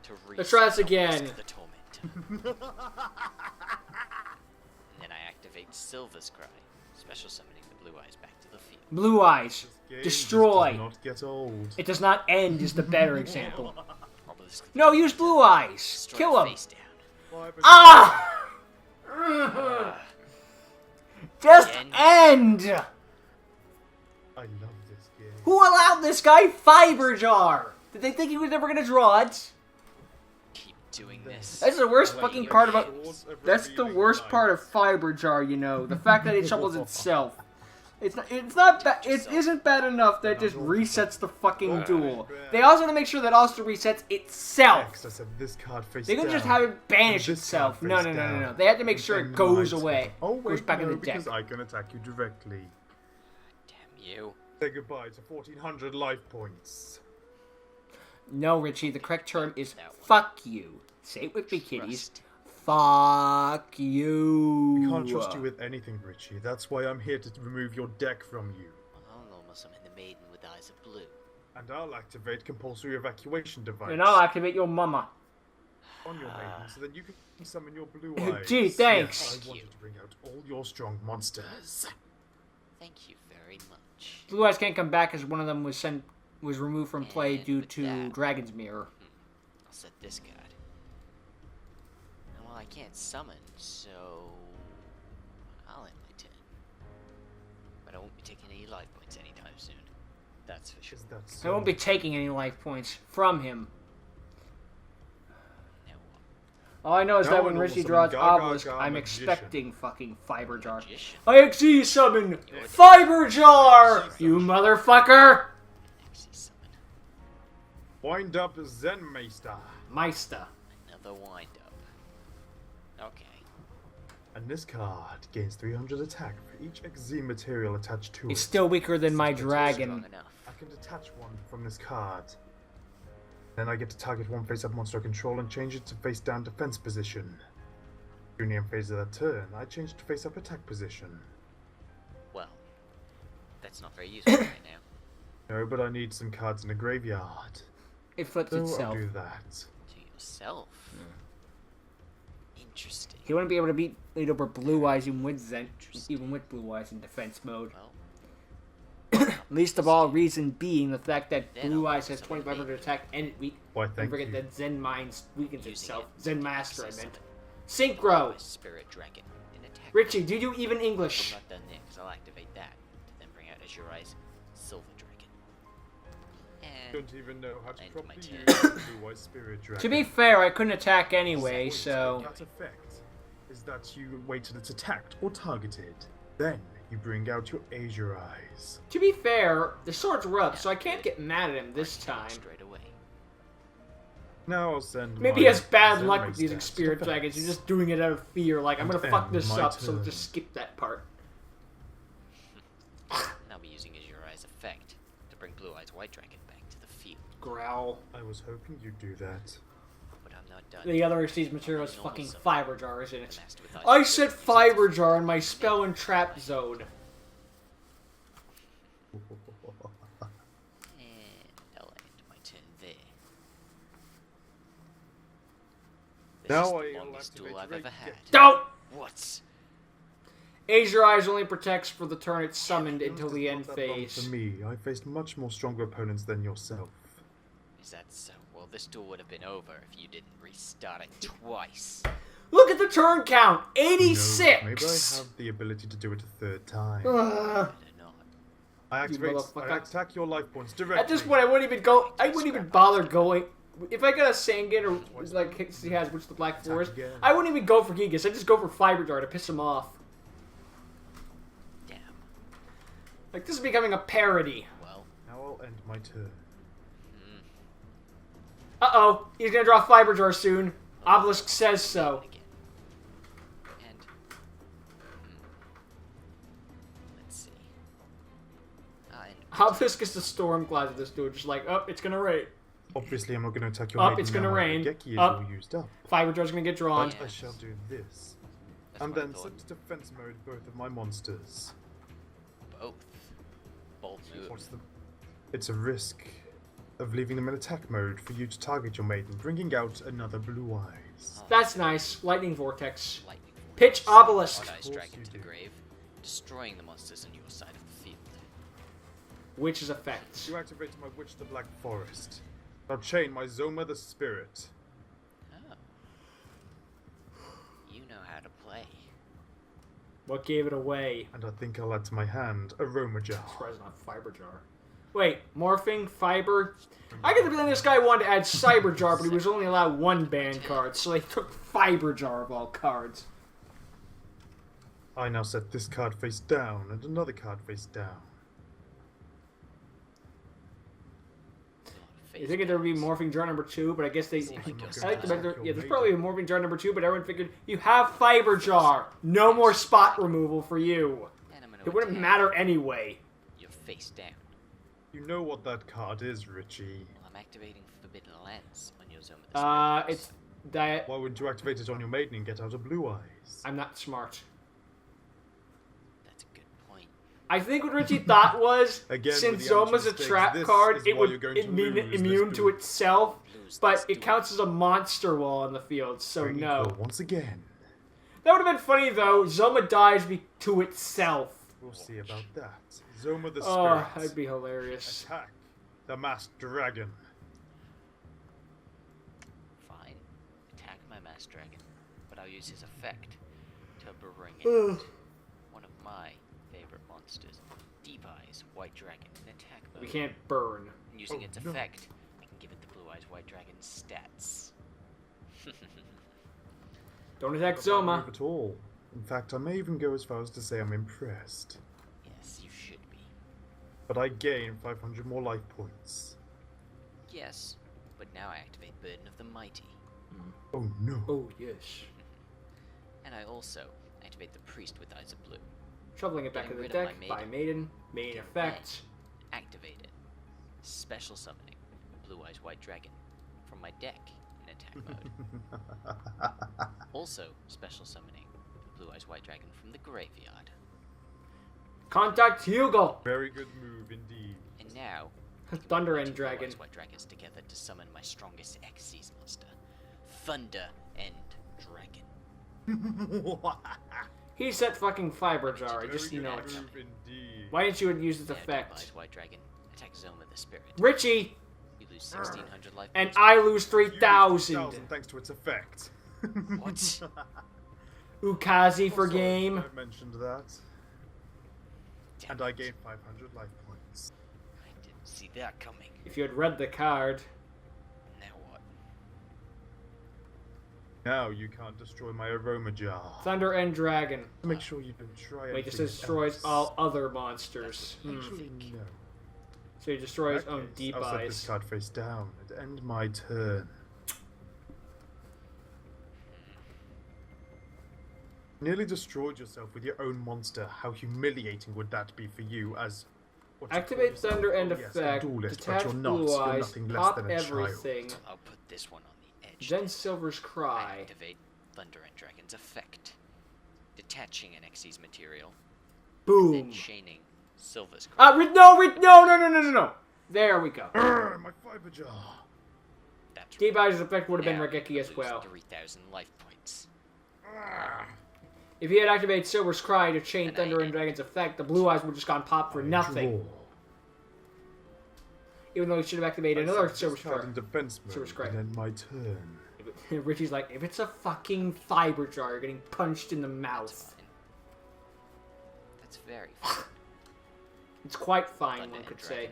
Speaker 2: to
Speaker 1: Let's try this
Speaker 2: reset the
Speaker 1: again.
Speaker 2: rest of the tormentor. And then I activate Silver's Cry, special summoning the Blue Eyes back to the field.
Speaker 1: Blue Eyes.
Speaker 3: Game
Speaker 1: Destroy.
Speaker 3: Does not get old.
Speaker 1: It does not end is the better example.
Speaker 2: Probably this-
Speaker 1: No, use Blue Eyes.
Speaker 2: Destroy
Speaker 1: Kill him.
Speaker 2: face down.
Speaker 1: Ah! Just
Speaker 2: Again.
Speaker 1: end!
Speaker 3: I love this game.
Speaker 1: Who allowed this guy Fiber Jar? Did they think he was never gonna draw it?
Speaker 2: Keep doing this.
Speaker 1: That's the worst
Speaker 2: Wait,
Speaker 1: fucking
Speaker 2: you're
Speaker 1: part about...
Speaker 3: Swords of
Speaker 1: That's the
Speaker 3: Revealing
Speaker 1: worst
Speaker 3: Light.
Speaker 1: part of Fiber Jar, you know. The fact that it shuffles itself. It's not bad. It isn't bad enough that it just resets the fucking duel. They also want to make sure that also resets itself.
Speaker 3: Next, I said this card face
Speaker 1: They
Speaker 3: down.
Speaker 1: can just have it banish
Speaker 3: This
Speaker 1: itself.
Speaker 3: card
Speaker 1: No,
Speaker 3: face
Speaker 1: no, no, no, no.
Speaker 3: down.
Speaker 1: They have to make sure it
Speaker 3: Then
Speaker 1: goes
Speaker 3: my
Speaker 1: away.
Speaker 3: turn. Oh
Speaker 1: Goes
Speaker 3: wait,
Speaker 1: back
Speaker 3: no,
Speaker 1: in the deck.
Speaker 3: because I can attack you directly.
Speaker 2: Damn you.
Speaker 3: Say goodbye to 1,400 life points.
Speaker 1: No, Richie. The correct term is
Speaker 2: That one.
Speaker 1: fuck you. Say it with me, kiddies.
Speaker 2: Trust.
Speaker 1: Fuck you.
Speaker 3: I can't trust you with anything, Richie. That's why I'm here to remove your deck from you.
Speaker 2: I'll almost summon the maiden with eyes of blue.
Speaker 3: And I'll activate compulsory evacuation device
Speaker 1: And I'll activate your mama.
Speaker 3: on your maiden so that you can summon your blue eyes.
Speaker 1: Gee, thanks.
Speaker 3: Yes, I want you to bring out all your strong monsters.
Speaker 2: Thank you very much.
Speaker 1: Blue Eyes can't come back as one of them was removed from play
Speaker 2: And
Speaker 1: due
Speaker 2: with
Speaker 1: to
Speaker 2: that-
Speaker 1: Dragon's Mirror.
Speaker 2: I'll set this card. And well, I can't summon, so I'll end my turn. But I won't be taking any life points anytime soon. That's for sure.
Speaker 3: Is that
Speaker 1: I
Speaker 3: so?
Speaker 1: won't be taking any life points from him.
Speaker 2: Now what?
Speaker 1: All I know is
Speaker 3: Now
Speaker 1: that
Speaker 3: I
Speaker 1: when
Speaker 3: know
Speaker 1: Richie
Speaker 3: some
Speaker 1: draws
Speaker 3: Gaga
Speaker 1: Obelisk,
Speaker 3: Gaga
Speaker 1: I'm
Speaker 3: magician.
Speaker 1: expecting fucking Fiber Jar.
Speaker 2: Magician.
Speaker 1: I XE summon Fiber Jar! You motherfucker!
Speaker 2: Actually summon.
Speaker 3: Wind up Zen Meister.
Speaker 1: Meister.
Speaker 2: Another wind up. Okay.
Speaker 3: And this card gains 300 attack for each XZ material attached to
Speaker 1: It's
Speaker 3: it.
Speaker 1: still weaker than my
Speaker 2: Strong
Speaker 1: dragon.
Speaker 2: enough.
Speaker 3: I can detach one from this card. Then I get to target one face-up monster I control and change it to face-down defense position. During the end phase of that turn, I change it to face-up attack position.
Speaker 2: Well, that's not very useful right now.
Speaker 3: No, but I need some cards in the graveyard.
Speaker 1: It flips
Speaker 3: So
Speaker 1: itself.
Speaker 3: I'll do that.
Speaker 2: To yourself. Interesting.
Speaker 1: He wouldn't be able to beat it over Blue Eyes even with Blue Eyes in defense mode.
Speaker 2: Well,
Speaker 1: Least of all reason being the fact that
Speaker 2: Then
Speaker 1: Blue
Speaker 2: I'll
Speaker 1: Eyes has
Speaker 2: also
Speaker 1: 2500 attack and it weak.
Speaker 3: Why,
Speaker 1: Don't
Speaker 3: thank
Speaker 1: forget
Speaker 3: you.
Speaker 1: that Zen Mind weakens
Speaker 2: using
Speaker 1: itself.
Speaker 2: it
Speaker 1: Zen
Speaker 2: to
Speaker 1: Master, I
Speaker 2: access
Speaker 1: meant.
Speaker 2: summon
Speaker 1: Synchro!
Speaker 2: a spirit dragon in attack.
Speaker 1: Richie, do you even
Speaker 2: I'm
Speaker 1: English?
Speaker 2: not done yet, because I'll activate that to then bring out Azurai's silver dragon. And
Speaker 3: Don't even know how to
Speaker 2: End
Speaker 3: properly
Speaker 2: my
Speaker 3: use
Speaker 2: turn.
Speaker 3: the Blue Eyes Spirit Dragon.
Speaker 1: To be fair, I couldn't attack anyway,
Speaker 3: Wait,
Speaker 1: so...
Speaker 3: That effect is that you wait till it's attacked or targeted. Then you bring out your Azure Eyes.
Speaker 1: To be fair, the swords were up, so I can't get mad at him this time.
Speaker 2: straight away.
Speaker 3: Now I'll send
Speaker 1: Maybe
Speaker 3: my
Speaker 1: he has bad
Speaker 3: Zen
Speaker 1: luck
Speaker 3: Ray
Speaker 1: with using
Speaker 3: stats to
Speaker 1: spirit
Speaker 3: defense.
Speaker 1: dragons. You're just doing it out of fear, like, I'm gonna
Speaker 3: And
Speaker 1: fuck this
Speaker 3: my
Speaker 1: up, so
Speaker 3: turn.
Speaker 1: just skip that part.
Speaker 2: And I'll be using Azurai's effect to bring Blue Eyes White Dragon back to the field.
Speaker 1: Growl.
Speaker 3: I was hoping you'd do that.
Speaker 2: But I'm not done.
Speaker 1: The other Exceeds material is
Speaker 2: Normal
Speaker 1: fucking
Speaker 2: summon.
Speaker 1: fiber jar, isn't
Speaker 2: The
Speaker 1: it?
Speaker 2: Master with Eyes
Speaker 1: I
Speaker 2: of
Speaker 1: said
Speaker 2: Spirit
Speaker 1: fiber
Speaker 2: uses
Speaker 1: jar in my spell and trap zone.
Speaker 2: And I'll end my turn there. This
Speaker 3: Now
Speaker 2: is
Speaker 3: I
Speaker 2: the
Speaker 3: will
Speaker 2: longest
Speaker 3: activate
Speaker 2: duel I've
Speaker 3: Ray
Speaker 2: ever had.
Speaker 3: Get.
Speaker 1: Don't!
Speaker 2: What?
Speaker 1: Azure Eyes only protects for the turn it's summoned
Speaker 3: Yours
Speaker 1: until
Speaker 3: is
Speaker 1: the
Speaker 3: not
Speaker 1: end
Speaker 3: that long
Speaker 1: phase.
Speaker 3: For me, I faced much more stronger opponents than yourself.
Speaker 2: Is that so? Well, this duel would have been over if you didn't restart it twice.
Speaker 1: Look at the turn count!
Speaker 3: No,
Speaker 1: 86!
Speaker 3: maybe I have the ability to do it a third time.
Speaker 1: Ugh.
Speaker 2: I don't know.
Speaker 3: I activate.
Speaker 1: motherfucker.
Speaker 3: I attack your life points directly.
Speaker 1: At this point, I wouldn't even go. I wouldn't even bother going. If I got a Sangan or like he has, which is the Black Forest,
Speaker 3: again.
Speaker 1: I wouldn't even go for Gigas. I'd just go for Fiber Jar to piss him off.
Speaker 2: Damn.
Speaker 1: Like this is becoming a parody.
Speaker 2: Well,
Speaker 3: Now I'll end my turn.
Speaker 1: Uh-oh, he's gonna draw Fiber Jar soon. Obelisk says so.
Speaker 2: again. And let's see. And
Speaker 1: Obelisk is the storm cloud of this dude, just like, oh, it's gonna rain.
Speaker 3: Obviously, I'm not going to attack your
Speaker 1: Up,
Speaker 3: maiden
Speaker 1: it's gonna
Speaker 3: now my
Speaker 1: rain.
Speaker 3: Geki is
Speaker 1: Up.
Speaker 3: all used up.
Speaker 1: Fiber Jar's gonna get drawn.
Speaker 3: But I shall do this.
Speaker 2: that's
Speaker 3: And
Speaker 2: what I
Speaker 3: then
Speaker 2: thought.
Speaker 3: set to defense mode both of my monsters.
Speaker 2: Both. Bold move.
Speaker 3: What's the... It's a risk of leaving them in attack mode for you to target your maiden, bringing out another Blue Eyes.
Speaker 1: That's nice. Lightning Vortex.
Speaker 2: Lightning
Speaker 1: Pitch
Speaker 2: Vortex.
Speaker 1: Obelisk.
Speaker 2: Odd Eyes
Speaker 3: Of course
Speaker 2: Dragon
Speaker 3: you
Speaker 2: to the
Speaker 3: do.
Speaker 2: grave, destroying the monsters on your side of the field.
Speaker 1: Witch's effects.
Speaker 3: You activate my Witch the Black Forest. I'll chain my Zoma the Spirit.
Speaker 2: Oh. You know how to play.
Speaker 1: What gave it away?
Speaker 3: And I think I'll add to my hand Aroma Jar.
Speaker 1: Surprised not Fiber Jar. Wait, morphing, fiber. I get the feeling this guy wanted to add Cyber Jar, but he was only allowed one ban card, so they took Fiber Jar of all cards.
Speaker 3: I now set this card face down and another card face down.
Speaker 1: You think there would be morphing jar number 2, but I guess they.
Speaker 2: Seems like you're
Speaker 1: I like the
Speaker 3: stuck.
Speaker 1: better, yeah, there's probably a morphing jar number 2, but everyone figured you have Fiber Jar. No more spot removal for you.
Speaker 2: And I'm gonna
Speaker 1: It wouldn't
Speaker 2: attack.
Speaker 1: matter anyway.
Speaker 2: You're face down.
Speaker 3: You know what that card is, Richie.
Speaker 2: Well, I'm activating Forbidden Lens on your Zoma the Spirit.
Speaker 1: It's that.
Speaker 3: Why wouldn't you activate it on your maiden and get out a Blue Eyes?
Speaker 1: I'm not smart.
Speaker 2: That's a good point.
Speaker 1: I think what Richie thought was,
Speaker 3: Again,
Speaker 1: since
Speaker 3: with the
Speaker 1: Zoma's a
Speaker 3: mistakes,
Speaker 1: trap
Speaker 3: this
Speaker 1: card,
Speaker 3: is
Speaker 1: it
Speaker 3: why
Speaker 1: would
Speaker 3: you're going to
Speaker 1: mean
Speaker 3: lose this
Speaker 1: immune to
Speaker 3: duel.
Speaker 1: itself,
Speaker 2: Lose
Speaker 1: but
Speaker 2: this
Speaker 1: it
Speaker 2: duel.
Speaker 1: counts as a monster wall on the field, so
Speaker 3: Very
Speaker 1: no.
Speaker 3: equal once again.
Speaker 1: That would have been funny though. Zoma dies to itself.
Speaker 3: We'll see about that. Zoma the Spirit.
Speaker 1: Oh, that'd be hilarious.
Speaker 3: Attack the Masked Dragon.
Speaker 2: Fine. Attack my Mass Dragon, but I'll use his effect to bring in one of my favorite monsters, Deep Eyes White Dragon, in attack mode.
Speaker 1: We can't burn.
Speaker 2: And using
Speaker 3: Oh,
Speaker 2: its
Speaker 3: no.
Speaker 2: effect, I can give it the Blue Eyes White Dragon stats.
Speaker 1: Don't attack
Speaker 3: Not
Speaker 1: Zoma.
Speaker 3: move at all. In fact, I may even go as far as to say I'm impressed.
Speaker 2: Yes, you should be.
Speaker 3: But I gain 500 more life points.
Speaker 2: Yes, but now I activate Burden of the Mighty.
Speaker 3: Oh no.
Speaker 1: Oh yes.
Speaker 2: And I also activate activate the priest with Eyes of Blue.
Speaker 1: Shuffling it back to
Speaker 2: Getting
Speaker 1: the
Speaker 2: rid of
Speaker 1: deck
Speaker 2: my
Speaker 1: by Maiden. Main
Speaker 2: Then
Speaker 1: effect.
Speaker 2: activate it. Special summoning Blue Eyes White Dragon from my deck in attack mode. Also special summoning Blue Eyes White Dragon from the graveyard.
Speaker 1: Contact Yugioh.
Speaker 3: Very good move indeed.
Speaker 2: And now,
Speaker 1: Thunder
Speaker 2: I
Speaker 1: End
Speaker 2: can combine
Speaker 1: Dragon.
Speaker 2: Blue Eyes White Dragons together to summon my strongest Xyz monster, Thunder End Dragon.
Speaker 1: He said fucking Fiber Jar.
Speaker 3: Very
Speaker 1: Just, you know
Speaker 3: good
Speaker 1: it.
Speaker 3: move indeed.
Speaker 1: Why didn't you use its
Speaker 2: Now, Blue
Speaker 1: effect?
Speaker 2: Eyes White Dragon, attack Zoma the Spirit.
Speaker 1: Richie!
Speaker 2: You lose 1,600 life
Speaker 1: And
Speaker 2: points.
Speaker 1: I lose
Speaker 3: You
Speaker 1: 3,000.
Speaker 3: 3,000 thanks to its effect.
Speaker 2: What?
Speaker 1: Ukazi for
Speaker 3: Also,
Speaker 1: game.
Speaker 3: I mentioned that.
Speaker 2: Damn
Speaker 3: And I
Speaker 2: it.
Speaker 3: gained 500 life points.
Speaker 2: I didn't see that coming.
Speaker 1: If you had read the card.
Speaker 2: Now what?
Speaker 3: Now you can't destroy my aroma jar.
Speaker 1: Thunder End Dragon.
Speaker 3: Make sure you don't try
Speaker 1: Wait, this
Speaker 3: anything
Speaker 1: destroys
Speaker 3: else.
Speaker 1: all other monsters.
Speaker 3: Actually, no.
Speaker 1: So he destroys
Speaker 3: In that
Speaker 1: own
Speaker 3: case,
Speaker 1: deep
Speaker 3: I'll set this
Speaker 1: eyes.
Speaker 3: card face down and end my turn. Nearly destroyed yourself with your own monster. How humiliating would that be for you as... what you
Speaker 1: Activate
Speaker 3: call yourself?
Speaker 1: Thunder End
Speaker 3: Oh, yes, a
Speaker 1: effect.
Speaker 3: duelist, but
Speaker 1: Detach
Speaker 3: you're not.
Speaker 1: Blue
Speaker 3: You're
Speaker 1: Eyes.
Speaker 3: nothing less
Speaker 1: Pop
Speaker 3: than a
Speaker 1: everything.
Speaker 2: So I'll put this one on the edge.
Speaker 1: Then Silver's
Speaker 2: I
Speaker 1: Cry.
Speaker 2: activate Thunder and Dragon's effect. Detaching an Xyz material.
Speaker 1: Boom.
Speaker 2: Then chaining Silver's Cry.
Speaker 1: No. There we go.
Speaker 3: Child. My fiber jar.
Speaker 2: That's
Speaker 1: Deep
Speaker 2: right.
Speaker 1: Eyes' effect would have been
Speaker 2: Now
Speaker 1: Regeki
Speaker 2: you
Speaker 1: as
Speaker 2: lose
Speaker 1: well.
Speaker 2: 3,000 life points.
Speaker 1: If he had activated Silver's Cry to chain
Speaker 2: And
Speaker 1: Thunder
Speaker 2: I
Speaker 1: and Dragon's effect, the Blue Eyes would have just gone pop for nothing.
Speaker 3: Draw.
Speaker 1: Even though he should have activated
Speaker 3: I
Speaker 1: another
Speaker 3: set this
Speaker 1: Silver's
Speaker 3: card
Speaker 1: Cry.
Speaker 3: in defense
Speaker 1: Silver
Speaker 3: mode
Speaker 1: Scrap.
Speaker 3: and end my turn.
Speaker 1: Richie's like, if it's a fucking fiber jar, you're getting punched in the
Speaker 2: That's
Speaker 1: mouth.
Speaker 2: fine. That's very fine.
Speaker 1: It's quite fine,
Speaker 2: Thunder
Speaker 1: one
Speaker 2: and
Speaker 1: could say.
Speaker 2: Dragon.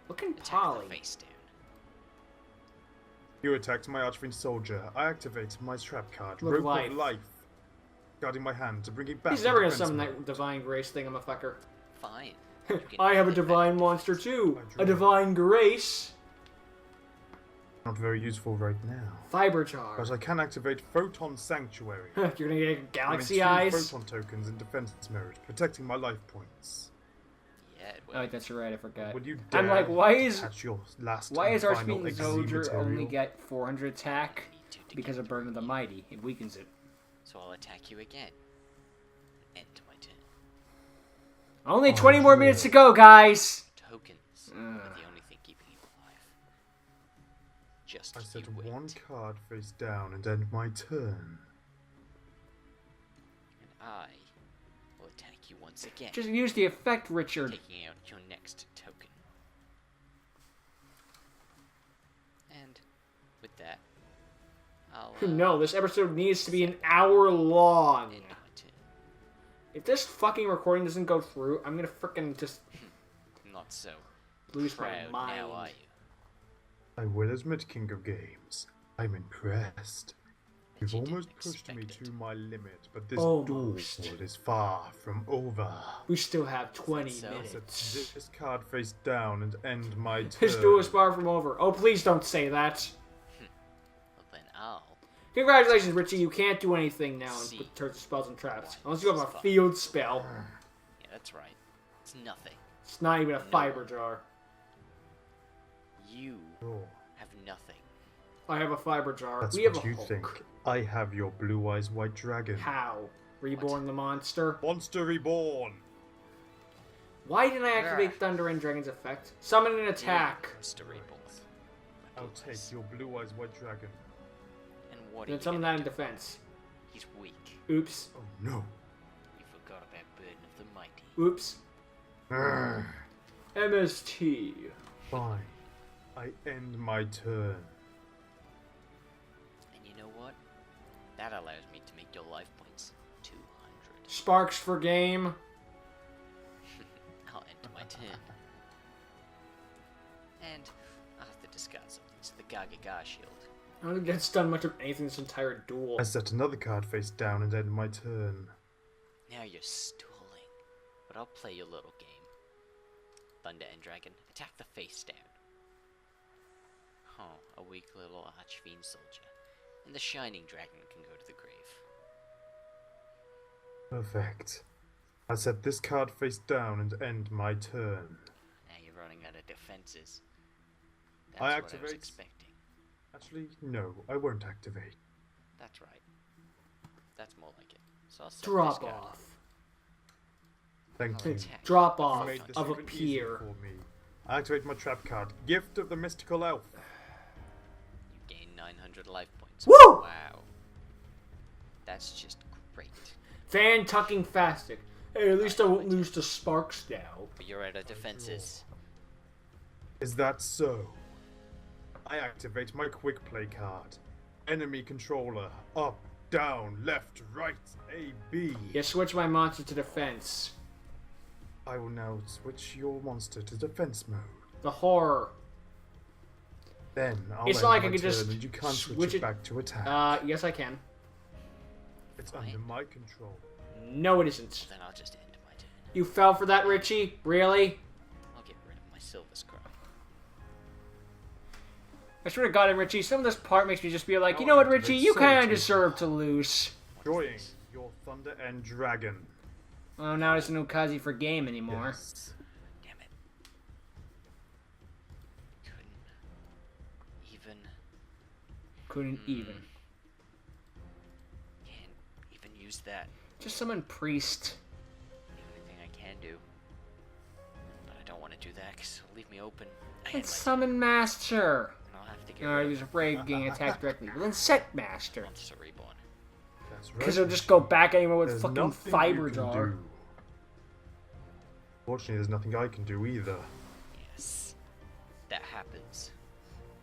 Speaker 1: Looking
Speaker 2: Attack
Speaker 1: Polly.
Speaker 2: the face down.
Speaker 3: You attacked my Archfiend soldier. I activate my trap card,
Speaker 1: With
Speaker 3: Rope
Speaker 1: life.
Speaker 3: of Life, guarding my hand to bring it back.
Speaker 1: He's
Speaker 3: to
Speaker 1: never gonna
Speaker 3: defense
Speaker 1: summon
Speaker 3: mode.
Speaker 1: that Divine Grace thingamafucker.
Speaker 2: Fine. You can
Speaker 1: I have a
Speaker 2: hit it back
Speaker 1: Divine
Speaker 2: into
Speaker 1: monster
Speaker 2: its-
Speaker 1: too.
Speaker 3: I
Speaker 1: A
Speaker 3: draw.
Speaker 1: Divine Grace.
Speaker 3: Not very useful right now.
Speaker 1: Fiber jar.
Speaker 3: But I can activate Photon Sanctuary.
Speaker 1: You're gonna get Galaxy
Speaker 3: Running two
Speaker 1: Eyes.
Speaker 3: Photon tokens in defense mode, protecting my life points.
Speaker 2: Yeah, it will.
Speaker 1: Oh, that's right, I forgot.
Speaker 3: Would you
Speaker 1: I'm
Speaker 3: dare
Speaker 1: like, why is
Speaker 3: attach your last
Speaker 1: why
Speaker 3: and
Speaker 1: is
Speaker 3: final
Speaker 1: Archfiend
Speaker 3: Xyz
Speaker 1: Soldier
Speaker 3: material?
Speaker 1: only get 400 attack?
Speaker 2: I need to
Speaker 1: Because
Speaker 2: get
Speaker 1: of Burn of the
Speaker 2: through
Speaker 1: Mighty. It weakens it.
Speaker 2: So I'll attack you again. End my turn.
Speaker 1: Only
Speaker 3: Oh,
Speaker 1: 20 more
Speaker 3: dear.
Speaker 1: minutes to go, guys.
Speaker 2: Tokens are the only thing keeping you alive. Just
Speaker 3: I set
Speaker 2: you wait.
Speaker 3: one card face down and end my turn.
Speaker 2: And I will attack you once again.
Speaker 1: Just use the effect, Richard.
Speaker 2: Taking out your next token. And with that, I'll
Speaker 1: No, this episode needs to be an hour long.
Speaker 2: end my turn.
Speaker 1: If this fucking recording doesn't go through, I'm gonna frickin' just
Speaker 2: Not so
Speaker 1: lose my
Speaker 2: proud
Speaker 1: mind.
Speaker 2: now, are you?
Speaker 3: I will admit, King of Games, I'm impressed. You've
Speaker 2: you didn't
Speaker 3: almost pushed me
Speaker 2: expect it.
Speaker 3: to my limit, but this
Speaker 1: Almost.
Speaker 3: duel is far from over.
Speaker 1: We still have 20
Speaker 2: So?
Speaker 3: I set
Speaker 1: minutes.
Speaker 3: this card face down and end my turn.
Speaker 1: This duel is far from over. Oh, please don't say that.
Speaker 2: Well, then I'll.
Speaker 1: Congratulations, Richie. You can't do anything now
Speaker 2: See.
Speaker 1: with turns of spells and traps.
Speaker 2: Why?
Speaker 1: Unless you have
Speaker 2: This
Speaker 1: a
Speaker 2: is fun.
Speaker 1: field spell.
Speaker 2: Yeah, that's right. It's nothing.
Speaker 1: It's not even a fiber jar.
Speaker 2: You
Speaker 3: Sure.
Speaker 2: have nothing.
Speaker 1: I have a fiber jar.
Speaker 3: That's
Speaker 1: we have
Speaker 3: what
Speaker 1: a
Speaker 3: you
Speaker 1: Hulk.
Speaker 3: think. I have your Blue Eyes White Dragon.
Speaker 1: How? Reborn the monster?
Speaker 3: Monster Reborn!
Speaker 1: Why didn't I activate Thunder and Dragon's effect? Summon an attack.
Speaker 2: Monster Reborn.
Speaker 3: I'll take your Blue Eyes White Dragon.
Speaker 2: And what are
Speaker 1: Then
Speaker 2: you
Speaker 1: summon
Speaker 2: gonna
Speaker 1: that in
Speaker 2: do?
Speaker 1: defense.
Speaker 2: He's weak.
Speaker 1: Oops.
Speaker 3: Oh no.
Speaker 2: You forgot about Burden of the Mighty.
Speaker 1: Oops.
Speaker 3: Urgh.
Speaker 1: MST.
Speaker 3: Fine. I end my turn.
Speaker 2: And you know what? That allows me to make your life points 200.
Speaker 1: Sparks for game.
Speaker 2: I'll end my turn. And I'll have to discard something. So the Gaga shield.
Speaker 1: I don't think that's done much of anything this entire duel.
Speaker 3: I set another card face down and end my turn.
Speaker 2: Now you're stalling. But I'll play your little game. Thunder and Dragon, attack the face down. Oh, a weak little Archfiend soldier. And the Shining Dragon can go to the grave.
Speaker 3: Perfect. I set this card face down and end my turn.
Speaker 2: Now you're running out of defenses. That's
Speaker 3: I
Speaker 2: what I
Speaker 3: activate.
Speaker 2: was expecting.
Speaker 3: Actually, no, I won't activate.
Speaker 2: That's right. That's more like it. So I'll set
Speaker 1: Drop
Speaker 2: this card.
Speaker 1: off.
Speaker 3: Thank
Speaker 2: I'll
Speaker 3: you.
Speaker 2: attack.
Speaker 1: Drop
Speaker 3: You
Speaker 1: off
Speaker 3: made this
Speaker 1: of
Speaker 3: even easier
Speaker 1: appear.
Speaker 3: for me. I activate my trap card. Gift of the Mystical Elf.
Speaker 2: You gain 900 life points.
Speaker 1: Woo!
Speaker 2: Wow. That's just great.
Speaker 1: Fan tucking fastic. Hey, at least I won't lose to Sparks now.
Speaker 2: But you're out of defenses.
Speaker 3: Is that so? I activate my quick play card. Enemy controller. Up, down, left, right, A, B.
Speaker 1: Yeah, switch my monster to defense.
Speaker 3: I will now switch your monster to defense mode.
Speaker 1: The horror.
Speaker 3: Then I'll
Speaker 1: It's
Speaker 3: end
Speaker 1: not like I
Speaker 3: my
Speaker 1: could just
Speaker 3: turn and you can't
Speaker 1: switch
Speaker 3: switch
Speaker 1: it-
Speaker 3: it back to attack.
Speaker 1: Yes I can.
Speaker 3: It's
Speaker 2: Fine.
Speaker 3: under my control.
Speaker 1: No it isn't.
Speaker 2: Then I'll just end my turn.
Speaker 1: You fell for that, Richie? Really?
Speaker 2: I'll get rid of my silver scroll.
Speaker 1: I swear to God, Richie, some of this part makes me just be like, you
Speaker 3: No,
Speaker 1: know what,
Speaker 3: it
Speaker 1: Richie,
Speaker 3: makes
Speaker 1: you
Speaker 3: so
Speaker 1: kind of
Speaker 3: much
Speaker 1: deserve to lose.
Speaker 3: Enjoying your Thunder and Dragon.
Speaker 1: Oh, now there's no Kazi for game anymore.
Speaker 3: Yes.
Speaker 2: Damn it.
Speaker 1: Couldn't even.
Speaker 2: Can't even use that.
Speaker 1: Just summon Priest.
Speaker 2: The only thing I can do. But I don't want to do that because it'll leave me open. I end
Speaker 1: It's
Speaker 2: my turn,
Speaker 1: Summon Master.
Speaker 2: and I'll have to get
Speaker 1: Alright,
Speaker 2: rid
Speaker 1: he's
Speaker 2: of
Speaker 1: afraid of getting attacked directly. Well, then Set Master.
Speaker 2: Monster Reborn.
Speaker 3: That's right.
Speaker 1: Because he'll just go back anywhere with
Speaker 3: There's
Speaker 1: fucking
Speaker 3: nothing
Speaker 1: Fiber
Speaker 3: you can
Speaker 1: Jar.
Speaker 3: do. Fortunately, there's nothing I can do either.
Speaker 2: Yes. That happens.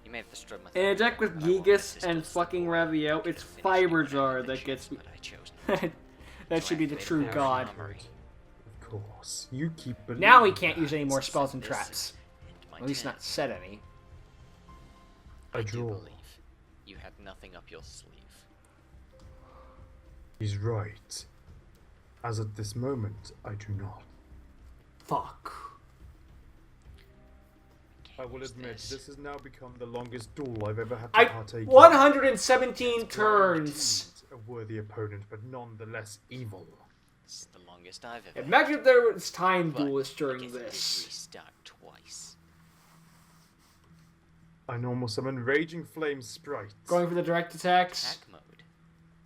Speaker 2: You may have destroyed my
Speaker 1: In a
Speaker 2: thunder,
Speaker 1: deck with
Speaker 2: but I won't
Speaker 1: Gigas
Speaker 2: resist
Speaker 1: and
Speaker 2: its
Speaker 1: fucking
Speaker 2: support.
Speaker 1: Ravio,
Speaker 2: Could
Speaker 1: it's
Speaker 2: have finished
Speaker 1: Fiber
Speaker 2: me when I
Speaker 1: Jar
Speaker 2: had the
Speaker 1: that gets
Speaker 2: chance,
Speaker 1: me.
Speaker 2: but I chose not to.
Speaker 1: That
Speaker 2: So
Speaker 1: should
Speaker 2: I
Speaker 1: be the
Speaker 2: activated
Speaker 1: true
Speaker 2: Power
Speaker 1: god.
Speaker 2: Armory.
Speaker 3: Of course, you keep believing.
Speaker 1: Now he can't use any more
Speaker 2: Let's
Speaker 1: spells and
Speaker 2: set
Speaker 1: traps.
Speaker 2: this and my
Speaker 1: At least
Speaker 2: turn.
Speaker 1: not set any.
Speaker 3: I
Speaker 2: I do
Speaker 3: draw.
Speaker 2: believe you had nothing up your sleeve.
Speaker 3: He's right. As at this moment, I do not.
Speaker 1: Fuck.
Speaker 3: I
Speaker 2: Can't
Speaker 3: will
Speaker 2: use
Speaker 3: admit,
Speaker 2: this.
Speaker 3: this has now become the longest duel I've ever had to
Speaker 1: I
Speaker 3: partake in.
Speaker 1: 117 turns.
Speaker 3: Indeed, a worthy opponent, but nonetheless evil.
Speaker 2: It's the longest I've ever had.
Speaker 1: Imagine if there was time
Speaker 2: But
Speaker 1: duelists
Speaker 2: I
Speaker 1: during
Speaker 2: guess it did
Speaker 1: this.
Speaker 2: restart twice.
Speaker 3: I normal summon Raging Flame Sprite.
Speaker 1: Going for the direct attacks.
Speaker 2: Attack mode.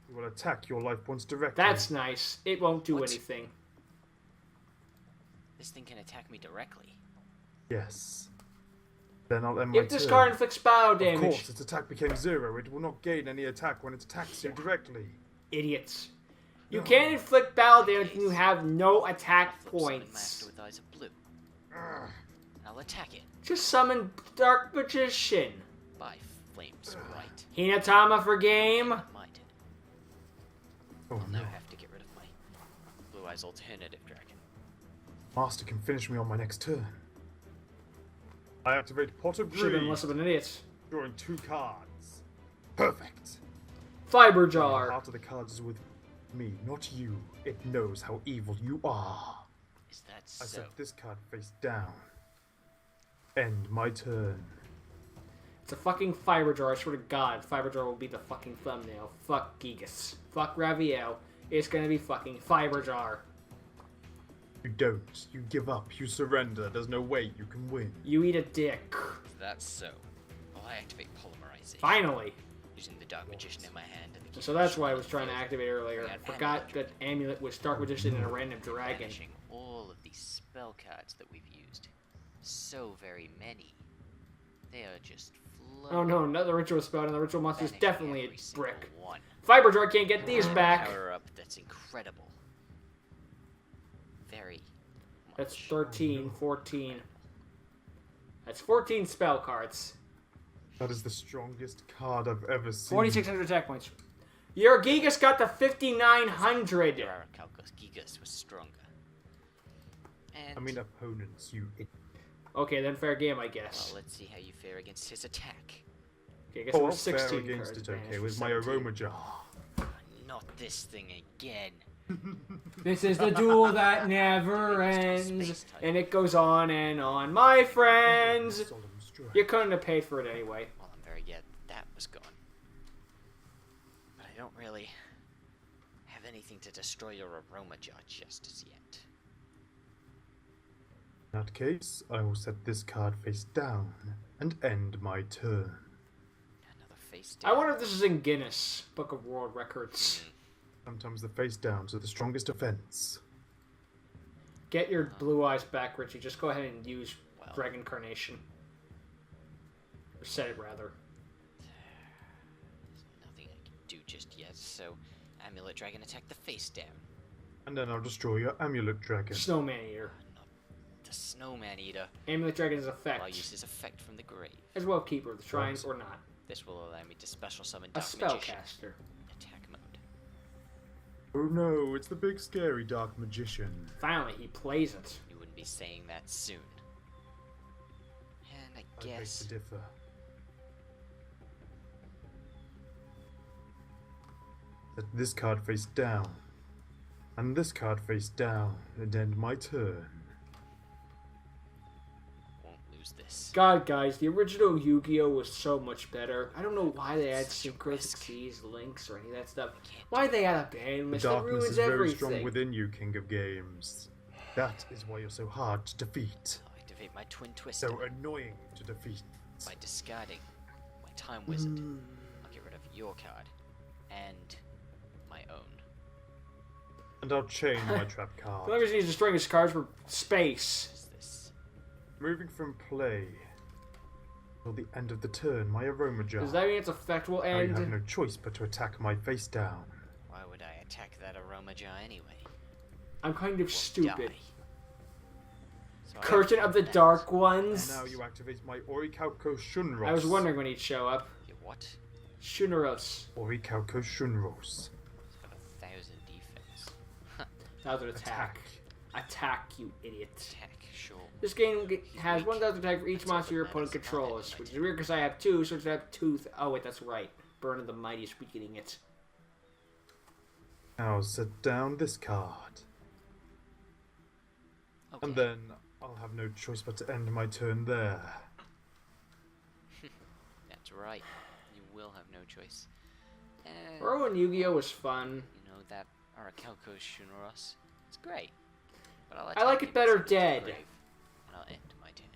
Speaker 3: You will attack your life points directly.
Speaker 1: That's nice. It won't do
Speaker 2: What?
Speaker 1: anything.
Speaker 2: This thing can attack me directly.
Speaker 3: Yes. Then I'll end my
Speaker 1: If this
Speaker 3: turn.
Speaker 1: card inflicts battle
Speaker 3: Of
Speaker 1: damage,
Speaker 3: course, its attack became 0. It will not gain any attack when it attacks you directly.
Speaker 1: idiots. You
Speaker 3: No.
Speaker 1: can't inflict battle damage when you have no attack
Speaker 2: I'll flip Summon
Speaker 1: points.
Speaker 2: Master with eyes of blue.
Speaker 3: Ugh.
Speaker 2: I'll attack it
Speaker 1: Just summon Dark Magician.
Speaker 2: by Flame Sprite.
Speaker 1: Hinatama for game.
Speaker 2: My turn.
Speaker 3: Oh
Speaker 2: I'll now
Speaker 3: no.
Speaker 2: have to get rid of my Blue Eyes Alternative Dragon.
Speaker 3: Master can finish me on my next turn. I activate Pot of
Speaker 1: Should have been
Speaker 3: Greed,
Speaker 1: less of an idiot.
Speaker 3: drawing 2 cards. Perfect.
Speaker 1: Fiber
Speaker 3: The
Speaker 1: Jar.
Speaker 3: heart of the cards is with me, not you. It knows how evil you are.
Speaker 2: Is that
Speaker 3: I
Speaker 2: so?
Speaker 3: set this card face down. End my turn.
Speaker 1: It's a fucking Fiber Jar. I swear to God, Fiber Jar will be the fucking thumbnail. Fuck Gigas. Fuck Ravio. It's gonna be fucking Fiber Jar.
Speaker 3: You don't. You give up. You surrender. There's no way you can win.
Speaker 1: You eat a dick.
Speaker 2: Is that so? Well, I activate Polymerization.
Speaker 1: Finally.
Speaker 2: Using the Dark Magician in my hand. And the
Speaker 1: So that's why I was trying to activate earlier. I
Speaker 2: And
Speaker 1: forgot
Speaker 2: Amulet.
Speaker 1: that Amulet was Dark Magician and a random dragon.
Speaker 2: Banishing all of these spell cards that we've used. So very many. They are just flowing.
Speaker 1: Oh no, another ritual spell and the ritual monster is
Speaker 2: Banishing
Speaker 1: definitely
Speaker 2: every
Speaker 1: a
Speaker 2: single
Speaker 1: brick.
Speaker 2: One.
Speaker 1: Fiber Jar can't get these back.
Speaker 2: Power up that's incredible. Very much.
Speaker 1: That's 13, 14. That's 14 spell cards.
Speaker 3: That is the strongest card I've ever seen.
Speaker 1: 4,600 attack points. Your Gigas got to 5,900.
Speaker 2: Calcus Gigas was stronger. And
Speaker 3: I mean opponents, you idiot.
Speaker 1: Okay, then fair game, I guess.
Speaker 2: well, let's see how you fare against his attack.
Speaker 1: Okay, I guess
Speaker 3: Oh,
Speaker 1: we're
Speaker 3: I'll fare
Speaker 1: 16
Speaker 3: against
Speaker 1: cards
Speaker 3: it, okay,
Speaker 1: banished
Speaker 3: with
Speaker 1: for
Speaker 3: my
Speaker 1: 17.
Speaker 3: aroma jar.
Speaker 2: Not this thing again.
Speaker 1: This is the duel that never ends, and it goes on and on. My friends,
Speaker 3: Solemn strike.
Speaker 1: you couldn't have paid for it anyway.
Speaker 2: Well, I'm very glad that was gone. But I don't really have anything to destroy your aroma jar just as yet.
Speaker 3: In that case, I will set this card face down and end my turn.
Speaker 2: Another face down.
Speaker 1: I wonder if this is in Guinness Book of World Records.
Speaker 3: Sometimes the face downs are the strongest offense.
Speaker 1: Get your blue eyes back, Richie. Just go ahead and use
Speaker 2: Well.
Speaker 1: Dragon Carnation. Or set it, rather.
Speaker 2: There's nothing I can do just yet, so Amulet Dragon attack the face down.
Speaker 3: And then I'll destroy your amulet dragon.
Speaker 1: Snowman Eater.
Speaker 2: Not the Snowman Eater.
Speaker 1: Amulet Dragon's effect.
Speaker 2: I'll use his effect from the grave.
Speaker 1: As well, Keeper of the Shrines, or not.
Speaker 2: This will allow me to special summon
Speaker 1: A
Speaker 2: Dark Magician.
Speaker 1: spellcaster.
Speaker 2: Attack mode.
Speaker 3: Oh no, it's the big scary dark magician.
Speaker 1: Finally, he plays it.
Speaker 2: You wouldn't be saying that soon. And I
Speaker 3: I beg
Speaker 2: guess
Speaker 3: to differ. Set this card face down. And this card face down, and end my turn.
Speaker 2: won't lose this.
Speaker 1: God, guys, the original Yu-Gi-Oh was so much better. I don't know why they add
Speaker 2: Such a
Speaker 1: synchronous
Speaker 2: risk.
Speaker 1: keys, links, or any of that stuff.
Speaker 2: Can't
Speaker 1: Why
Speaker 2: do
Speaker 1: they
Speaker 2: it.
Speaker 1: add a
Speaker 3: The
Speaker 1: bandlist? That
Speaker 3: darkness
Speaker 1: ruins
Speaker 3: is very
Speaker 1: everything.
Speaker 3: strong within you, King of Games. That is why you're so hard to defeat.
Speaker 2: I'll activate my Twin Twister
Speaker 3: So annoying to defeat.
Speaker 2: by discarding my Time Wizard.
Speaker 1: Hmm.
Speaker 2: I'll get rid of your card and my own.
Speaker 3: And I'll chain my trap
Speaker 1: The only
Speaker 3: card.
Speaker 1: reason he's destroying his cards for space.
Speaker 2: What is this?
Speaker 3: Moving from play till the end of the turn, my aroma jar.
Speaker 1: Does that mean its effect will
Speaker 3: I
Speaker 1: end?
Speaker 3: have no choice but to attack my face down.
Speaker 2: Why would I attack that aroma jar anyway?
Speaker 1: I'm kind of
Speaker 2: We'll
Speaker 1: stupid.
Speaker 2: die. So I
Speaker 1: Curtain of the
Speaker 2: activate that.
Speaker 1: Dark
Speaker 3: And
Speaker 1: Ones.
Speaker 3: now you activate my Orichalco Shunros.
Speaker 1: I was wondering when he'd show up.
Speaker 2: Your what?
Speaker 1: Shuneros.
Speaker 3: Orichalco Shunros.
Speaker 2: It's got 1,000 defense.
Speaker 1: That was an attack. Attack, you idiot.
Speaker 2: Attack, sure.
Speaker 1: This game has 1,000 attack for each monster your opponent controls, which is weird because I have 2, so it's have 2. Oh wait, that's right. Burn of the Mighty is weakening it.
Speaker 3: Now set down this card.
Speaker 2: Okay.
Speaker 3: And then I'll have no choice but to end my turn there.
Speaker 2: That's right. You will have no choice. And
Speaker 1: Ro and Yu-Gi-Oh was fun.
Speaker 2: you know that Orichalco Shuneros? It's great. But I'll
Speaker 1: I like
Speaker 2: attack
Speaker 1: it better
Speaker 2: and send to the
Speaker 1: dead.
Speaker 2: grave, and I'll end my turn.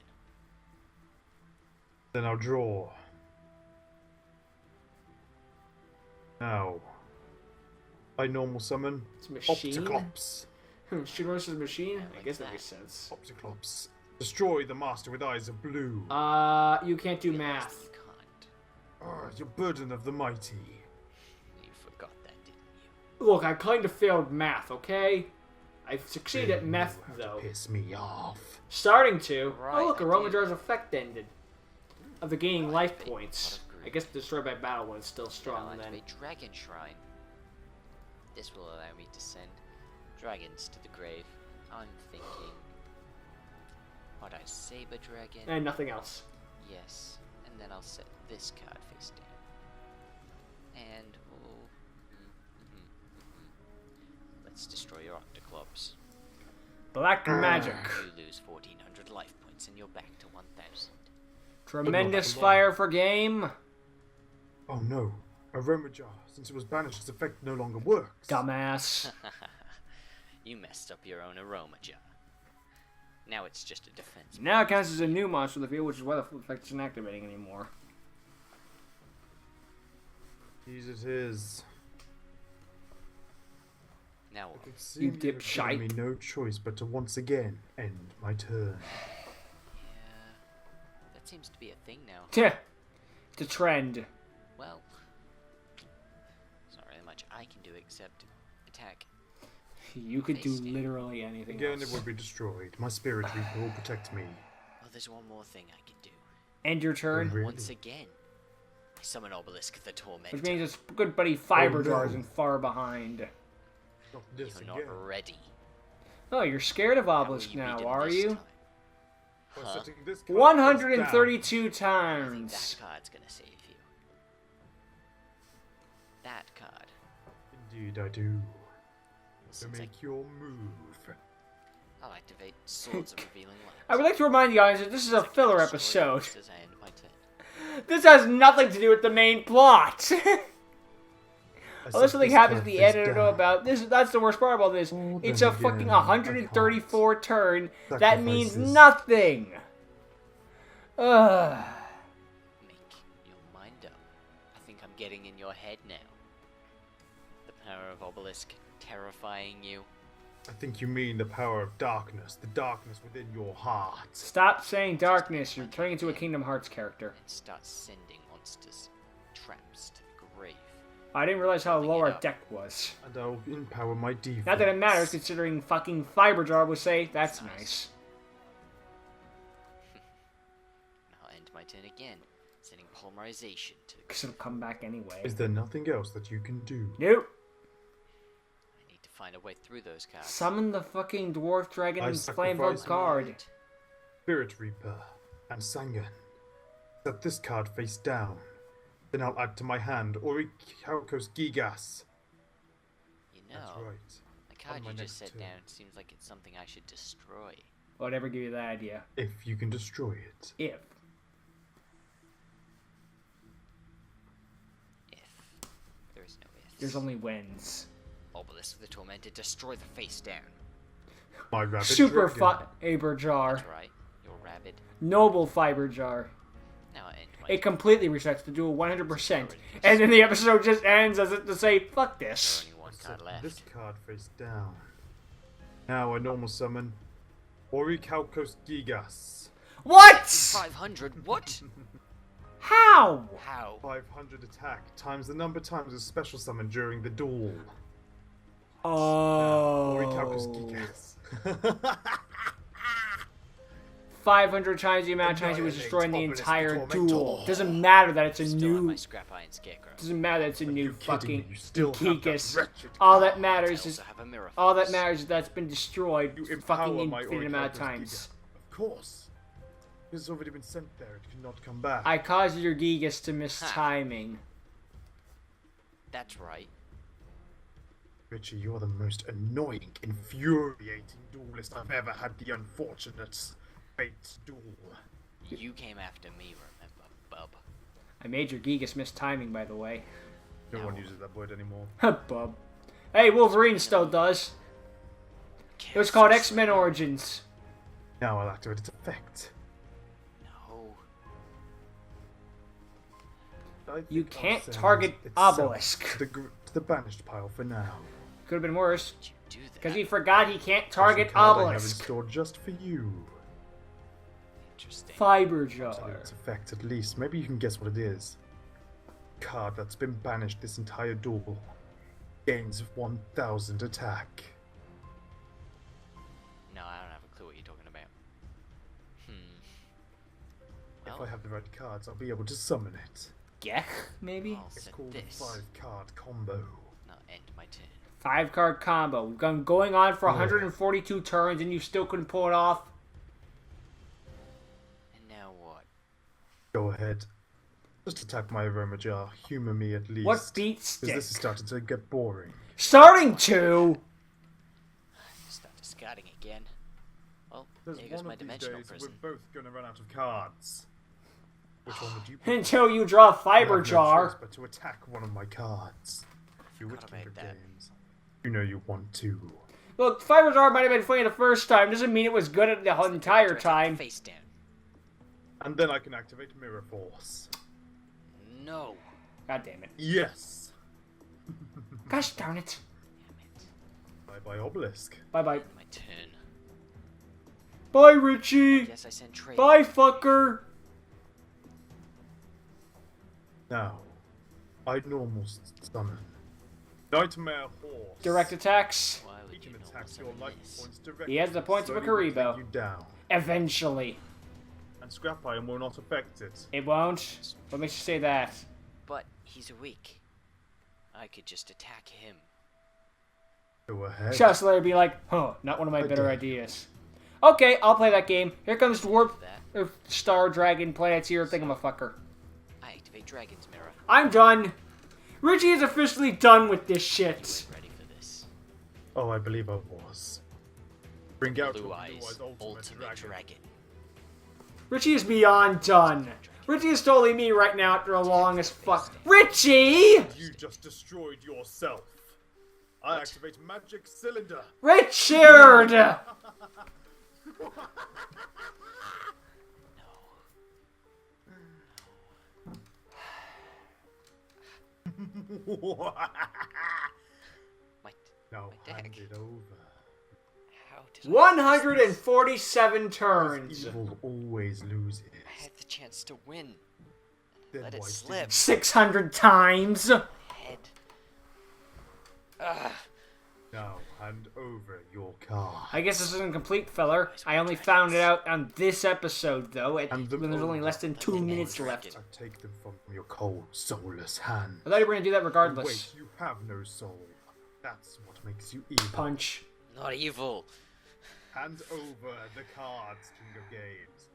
Speaker 3: Then I'll draw. Now, I normal summon
Speaker 1: It's a machine.
Speaker 3: Opticlops.
Speaker 1: Shuneros is a machine?
Speaker 2: I
Speaker 1: I
Speaker 2: like
Speaker 1: guess that
Speaker 2: that.
Speaker 1: makes sense.
Speaker 3: Opticlops. Destroy the master with eyes of blue.
Speaker 1: You can't do
Speaker 2: Realize
Speaker 1: math.
Speaker 2: that you can't.
Speaker 3: Your burden of the mighty.
Speaker 2: You forgot that, didn't you?
Speaker 1: Look, I kind of failed math, okay? I succeeded at
Speaker 3: You
Speaker 1: math,
Speaker 3: have to
Speaker 1: though.
Speaker 3: piss me off.
Speaker 1: Starting to.
Speaker 2: Right,
Speaker 1: Oh, look,
Speaker 2: I
Speaker 1: Aroma
Speaker 2: did.
Speaker 1: Jar's effect ended. Of the gaining
Speaker 2: I'll
Speaker 1: life
Speaker 2: activate
Speaker 1: points.
Speaker 2: Pot of Greed.
Speaker 1: I guess destroyed by battle when it's still
Speaker 2: Then I'll
Speaker 1: strong then.
Speaker 2: activate Dragon Shrine. This will allow me to send dragons to the grave. I'm thinking... What, Saber Dragon?
Speaker 1: And nothing else.
Speaker 2: Yes. And then I'll set this card face down. And... let's destroy your Octoclops.
Speaker 1: Black magic.
Speaker 2: You lose 1,400 life points and you're back to 1,000.
Speaker 1: Tremendous
Speaker 3: Come on.
Speaker 1: fire for game.
Speaker 3: Oh no. Aroma jar. Since it was banished, its effect no longer works.
Speaker 1: Dumbass.
Speaker 2: You messed up your own aroma jar. Now it's just a defense.
Speaker 1: Now it counts as a new monster in the field, which is why the effect isn't activating anymore.
Speaker 3: These it is.
Speaker 2: Now
Speaker 3: I
Speaker 2: what?
Speaker 3: could see
Speaker 1: You
Speaker 3: have given
Speaker 1: dipshite.
Speaker 3: me no choice but to once again end my turn.
Speaker 2: Yeah, that seems to be a thing now.
Speaker 1: Tch. It's a trend.
Speaker 2: Well, there's not really much I can do except attack.
Speaker 1: You could do
Speaker 2: Face down.
Speaker 1: literally anything
Speaker 3: Again,
Speaker 1: else.
Speaker 3: it would be destroyed. My spirit reaper will protect me.
Speaker 2: Well, there's one more thing I can do.
Speaker 1: End your turn.
Speaker 3: Really?
Speaker 2: Once again, I summon Obelisk the Tormentor.
Speaker 1: Which means it's good buddy Fiber
Speaker 3: Oh, no.
Speaker 1: Jars and far behind.
Speaker 3: Not this
Speaker 2: You're
Speaker 3: again.
Speaker 2: not ready.
Speaker 1: Oh, you're scared of
Speaker 2: How will
Speaker 1: Obelisk
Speaker 2: you
Speaker 1: now,
Speaker 2: beat him
Speaker 1: are
Speaker 2: this
Speaker 1: you?
Speaker 2: time?
Speaker 3: By
Speaker 2: Huh?
Speaker 3: setting this card face
Speaker 1: 132
Speaker 2: I think
Speaker 1: times.
Speaker 2: that card's gonna save you. That card.
Speaker 3: down. Indeed, I do. To
Speaker 2: Since
Speaker 3: make your move.
Speaker 2: I'll activate Swords of Revealing Light.
Speaker 1: I would like to remind you guys that this is a
Speaker 2: Since I
Speaker 1: filler
Speaker 2: can destroy
Speaker 1: episode.
Speaker 2: monsters and my turn.
Speaker 1: This has nothing to do with the main plot. Unless something happens at the end I don't know about. That's the worst part about this.
Speaker 3: Well,
Speaker 1: It's
Speaker 3: then
Speaker 1: a fucking
Speaker 3: again,
Speaker 1: 134 turn. That means
Speaker 3: Sacrifices.
Speaker 1: nothing. Ugh.
Speaker 2: Make your mind up. I think I'm getting in your head now. The power of Obelisk terrifying you.
Speaker 3: I think you mean the power of darkness, the darkness within your heart.
Speaker 1: Stop saying darkness. You're turning into a Kingdom Hearts character.
Speaker 2: And start sending monsters, traps to the grave.
Speaker 1: I didn't realize how low our
Speaker 2: up.
Speaker 1: deck was.
Speaker 3: And I'll empower my defense.
Speaker 1: Not that it matters, considering fucking Fiber Jar would say, that's nice.
Speaker 2: I'll end my turn again, sending polymerization to the
Speaker 1: Because it'll come back anyway.
Speaker 3: Is there nothing else that you can do?
Speaker 1: Nope.
Speaker 2: I need to find a way through those cards.
Speaker 1: Summon the fucking Dwarf Dragon
Speaker 3: I
Speaker 1: and Flame
Speaker 3: sacrifice
Speaker 1: Bolt card.
Speaker 3: Spirit Reaper and Sangan. Set this card face down. Then I'll add to my hand Orichalcos Gigas.
Speaker 2: You
Speaker 3: That's
Speaker 2: know,
Speaker 3: right.
Speaker 2: the card
Speaker 3: my
Speaker 2: you just
Speaker 3: next
Speaker 2: set
Speaker 3: turn.
Speaker 2: down seems like it's something I should destroy.
Speaker 1: Whatever give you that idea.
Speaker 3: If you can destroy it.
Speaker 1: If.
Speaker 2: If. There is no if.
Speaker 1: There's only wins.
Speaker 2: Obelisk the Tormented, destroy the face down.
Speaker 3: My rabbit
Speaker 1: Super
Speaker 3: dragon.
Speaker 1: Fiber Jar.
Speaker 2: That's right, you're rabid.
Speaker 1: Noble Fiber Jar.
Speaker 2: Now I end my
Speaker 1: It completely resets to do a 100%. And then the episode just ends as it to say, fuck
Speaker 2: There's
Speaker 1: this.
Speaker 2: only one
Speaker 3: Set
Speaker 2: card left.
Speaker 3: this card face down. Now I normal summon Orichalcos Gigas.
Speaker 1: What?
Speaker 2: 500? What?
Speaker 1: How?
Speaker 2: How?
Speaker 3: 500 attack times the number of times a special summon during the duel. Orichalcos
Speaker 1: Oh.
Speaker 3: Gigas.
Speaker 1: 500 times the amount of times he was
Speaker 3: Annihilate
Speaker 1: destroying the
Speaker 3: Obelisk
Speaker 1: entire
Speaker 3: Tormentor.
Speaker 1: duel. Doesn't matter that it's a
Speaker 2: Still on my
Speaker 1: new.
Speaker 2: scrap iron scarecrow.
Speaker 1: Doesn't matter that it's a
Speaker 3: Are
Speaker 1: new
Speaker 3: you kidding
Speaker 1: fucking
Speaker 3: me? You still have that
Speaker 1: Geekus.
Speaker 3: wretched
Speaker 1: All that
Speaker 3: card.
Speaker 2: I
Speaker 1: matters is
Speaker 2: also have a mirror
Speaker 1: all that
Speaker 2: force.
Speaker 1: matters is that's been destroyed
Speaker 3: You
Speaker 1: fucking
Speaker 3: empower my
Speaker 1: infinite amount of
Speaker 3: Orichalcos
Speaker 1: times.
Speaker 3: Gigas. Of course. It's already been sent there. It cannot come back.
Speaker 1: I caused your Gigas to miss
Speaker 2: Ha.
Speaker 1: timing.
Speaker 2: That's right.
Speaker 3: Richie, you're the most annoying, infuriating duelist I've ever had the unfortunate fate to duel.
Speaker 2: You came after me, remember, bub?
Speaker 1: I made your Gigas miss timing, by the way.
Speaker 3: No
Speaker 2: No.
Speaker 3: one uses that word anymore.
Speaker 1: Bub. Hey, Wolverine still does. It was called X-Men Origins.
Speaker 3: Now I'll activate its effect.
Speaker 2: No.
Speaker 3: I think
Speaker 1: You
Speaker 3: I'll
Speaker 1: can't
Speaker 3: send
Speaker 1: target
Speaker 3: itself
Speaker 1: Obelisk.
Speaker 3: to the banished pile for now.
Speaker 1: Could have been worse.
Speaker 2: Did you do that?
Speaker 1: Because he forgot he can't target
Speaker 3: There's a card I have in
Speaker 1: Obelisk.
Speaker 3: store just for you.
Speaker 2: Interesting.
Speaker 1: Fiber
Speaker 3: Tell you
Speaker 1: Jar.
Speaker 3: its effect at least. Maybe you can guess what it is. Card that's been banished this entire duel. Gains 1000 attack.
Speaker 2: No, I don't have a clue what you're talking about.
Speaker 3: If
Speaker 2: Well,
Speaker 3: I have the right cards, I'll be able to summon it.
Speaker 1: Gek, maybe?
Speaker 2: I'll
Speaker 3: It's
Speaker 2: set
Speaker 3: called
Speaker 2: this.
Speaker 3: a 5-card combo.
Speaker 2: Now end my turn.
Speaker 1: 5-card combo. We've gone going on for
Speaker 3: Yeah.
Speaker 1: 142 turns and you still couldn't pull it off?
Speaker 2: And now what?
Speaker 3: Go ahead. Just attack my aroma jar. Humor me at least.
Speaker 1: What beats
Speaker 3: Because
Speaker 1: stick?
Speaker 3: this is starting to get boring.
Speaker 1: Starting to!
Speaker 2: Start discarding again. Well,
Speaker 3: There's
Speaker 2: there goes
Speaker 3: one
Speaker 2: my
Speaker 3: of these
Speaker 2: dimensional
Speaker 3: days
Speaker 2: prison.
Speaker 3: we're both going to run out of cards. Which one would you prefer?
Speaker 1: Until you draw
Speaker 3: I
Speaker 1: Fiber
Speaker 3: have no
Speaker 1: Jar.
Speaker 3: choice but to attack one of my cards. You would
Speaker 2: Forgot
Speaker 3: King
Speaker 2: about
Speaker 3: of
Speaker 2: that.
Speaker 3: Games. You know you want to.
Speaker 1: Look, Fiber Jar might have been funny the first time. Doesn't mean it was good at the entire
Speaker 2: Directed
Speaker 1: time.
Speaker 2: Face down.
Speaker 3: And then I can activate Mirror Force.
Speaker 2: No.
Speaker 1: God damn it.
Speaker 3: Yes!
Speaker 1: Gosh darn it.
Speaker 2: Damn it.
Speaker 3: Bye-bye Obelisk.
Speaker 1: Bye-bye.
Speaker 2: End my turn.
Speaker 1: Bye, Richie.
Speaker 2: Guess I sent trade.
Speaker 1: Bye, fucker.
Speaker 3: Now, I normal summon. Nightmare Horse.
Speaker 1: Direct attacks.
Speaker 2: Why
Speaker 3: He
Speaker 2: would
Speaker 3: can
Speaker 2: you know
Speaker 3: attack
Speaker 2: what's
Speaker 3: your
Speaker 2: in
Speaker 3: life
Speaker 2: this?
Speaker 3: points directly.
Speaker 1: He has the points of a
Speaker 3: slowly will
Speaker 1: Karibo.
Speaker 3: take you down.
Speaker 1: Eventually.
Speaker 3: And Scrap Iron will not affect it.
Speaker 1: It won't? What makes you say that?
Speaker 2: But he's weak. I could just attack him.
Speaker 3: Go ahead.
Speaker 1: Just let her be like, huh, not one of my
Speaker 3: I
Speaker 1: better
Speaker 3: did.
Speaker 1: ideas. Okay, I'll play that game. Here comes Dwarf
Speaker 2: That
Speaker 1: Star Dragon Planets here, thingamafucker.
Speaker 2: I activate Dragon's Mirror.
Speaker 1: I'm done. Richie is officially done with this
Speaker 2: You
Speaker 1: shit.
Speaker 2: weren't ready for this.
Speaker 3: Oh, I believe I was. Bring out
Speaker 2: Blue
Speaker 3: your
Speaker 2: Eyes,
Speaker 3: Ultimate
Speaker 2: Ultimate
Speaker 3: Dragon.
Speaker 2: Dragon.
Speaker 1: Richie is beyond done. Richie is totally me right now after the longest fuck. Richie!
Speaker 3: You just destroyed yourself. I activate magic cylinder.
Speaker 1: Richard!
Speaker 3: Now
Speaker 2: My
Speaker 3: hand
Speaker 2: deck.
Speaker 3: it over.
Speaker 2: How did
Speaker 1: 147 turns.
Speaker 3: Evil always loses.
Speaker 2: I had the chance to win.
Speaker 3: Then
Speaker 2: Let it
Speaker 3: why
Speaker 2: slip.
Speaker 3: didn't
Speaker 1: 600 times.
Speaker 2: Head.
Speaker 3: Now hand over your card.
Speaker 1: I guess this isn't complete, feller. I only found it out on this episode, though,
Speaker 3: And
Speaker 1: when there's only less than 2 minutes left.
Speaker 3: I take them from your cold, soulless hand.
Speaker 1: I thought you were gonna do that
Speaker 3: Oh,
Speaker 1: regardless.
Speaker 3: wait, you have no soul. That's what makes you evil.
Speaker 1: Punch.
Speaker 2: Not evil.
Speaker 3: Hand over the cards, King of Games.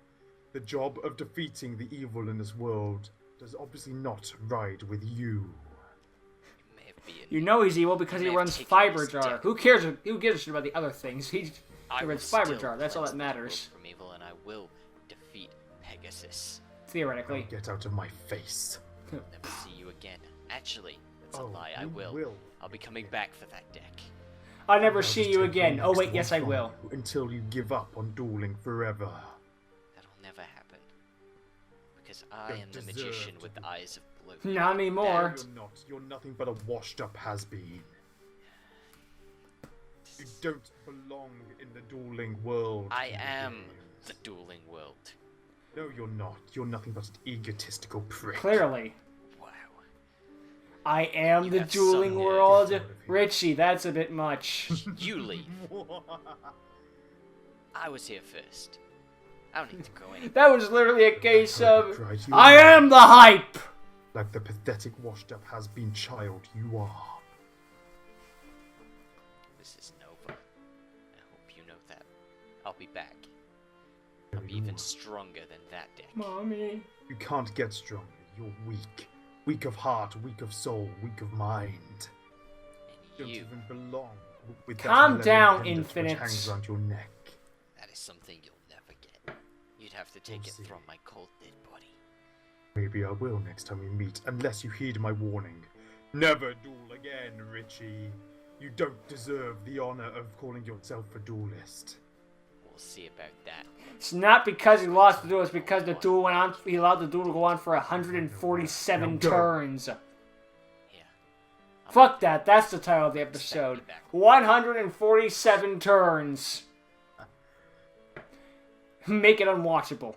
Speaker 3: The job of defeating the evil in this world does obviously not ride with you.
Speaker 2: You may have been.
Speaker 1: You know he's evil because he
Speaker 2: may have
Speaker 1: runs
Speaker 2: taken
Speaker 1: Fiber
Speaker 2: this
Speaker 1: Jar.
Speaker 2: deck.
Speaker 1: Who cares? Who gives a shit about the other things? He
Speaker 2: I will
Speaker 1: runs Fiber
Speaker 2: still
Speaker 1: Jar. That's all that
Speaker 2: cleanse the world
Speaker 1: matters.
Speaker 2: From evil, and I will defeat Pegasus.
Speaker 1: Theoretically.
Speaker 3: Get out of my face.
Speaker 2: Never see you again. Actually, that's a
Speaker 3: Oh,
Speaker 2: lie. I
Speaker 3: you
Speaker 2: will. I'll be coming back for that deck.
Speaker 1: I'll never
Speaker 3: I'll
Speaker 1: see
Speaker 3: just
Speaker 1: you
Speaker 3: take the
Speaker 1: again. Oh
Speaker 3: next
Speaker 1: wait,
Speaker 3: one
Speaker 1: yes I
Speaker 3: from
Speaker 1: will.
Speaker 3: you Until you give up on dueling forever.
Speaker 2: That'll never happen. Because I
Speaker 3: Don't
Speaker 2: am the
Speaker 3: deserve
Speaker 2: magician
Speaker 3: to
Speaker 2: with
Speaker 3: be-
Speaker 2: the eyes of blue.
Speaker 1: Not anymore.
Speaker 3: You're not. You're nothing but a washed-up has-been. You don't belong in the dueling world.
Speaker 2: I
Speaker 3: King of
Speaker 2: am
Speaker 3: Games.
Speaker 2: the dueling world.
Speaker 3: No, you're not. You're nothing but an egotistical prick.
Speaker 1: Clearly.
Speaker 2: Wow.
Speaker 1: I am
Speaker 2: You
Speaker 1: the
Speaker 2: have
Speaker 1: dueling
Speaker 2: some
Speaker 1: world.
Speaker 3: nerve.
Speaker 1: Richie, that's a bit much.
Speaker 2: You leave. I was here first. I don't need to go anywhere.
Speaker 1: That was literally a case of
Speaker 3: Right, you
Speaker 1: I
Speaker 3: are.
Speaker 1: am the hype.
Speaker 3: Like the pathetic washed-up has-been child you are.
Speaker 2: This is Nova. I hope you know that. I'll be back. I'll be
Speaker 3: You
Speaker 2: even
Speaker 3: are.
Speaker 2: stronger than that deck.
Speaker 1: Mommy.
Speaker 3: You can't get stronger. You're weak. Weak of heart, weak of soul, weak of mind. You
Speaker 2: And
Speaker 3: don't
Speaker 2: you,
Speaker 3: even belong with that
Speaker 1: Calm
Speaker 3: leather
Speaker 1: down,
Speaker 3: pendant
Speaker 1: Infinite.
Speaker 3: which hangs around your neck.
Speaker 2: that is something you'll never get. You'd have to take
Speaker 3: We'll
Speaker 2: it
Speaker 3: see.
Speaker 2: from my cold dead body.
Speaker 3: Maybe I will next time we meet, unless you heed my warning. Never duel again, Richie. You don't deserve the honor of calling yourself a duelist.
Speaker 2: We'll see about that.
Speaker 1: It's not because he lost the duel, it's because the duel went on. He allowed the duel to go on for 147
Speaker 3: Now go.
Speaker 1: turns.
Speaker 2: Here. I'll
Speaker 1: Fuck that, that's the title of the episode. 147 turns. Make it unwatchable.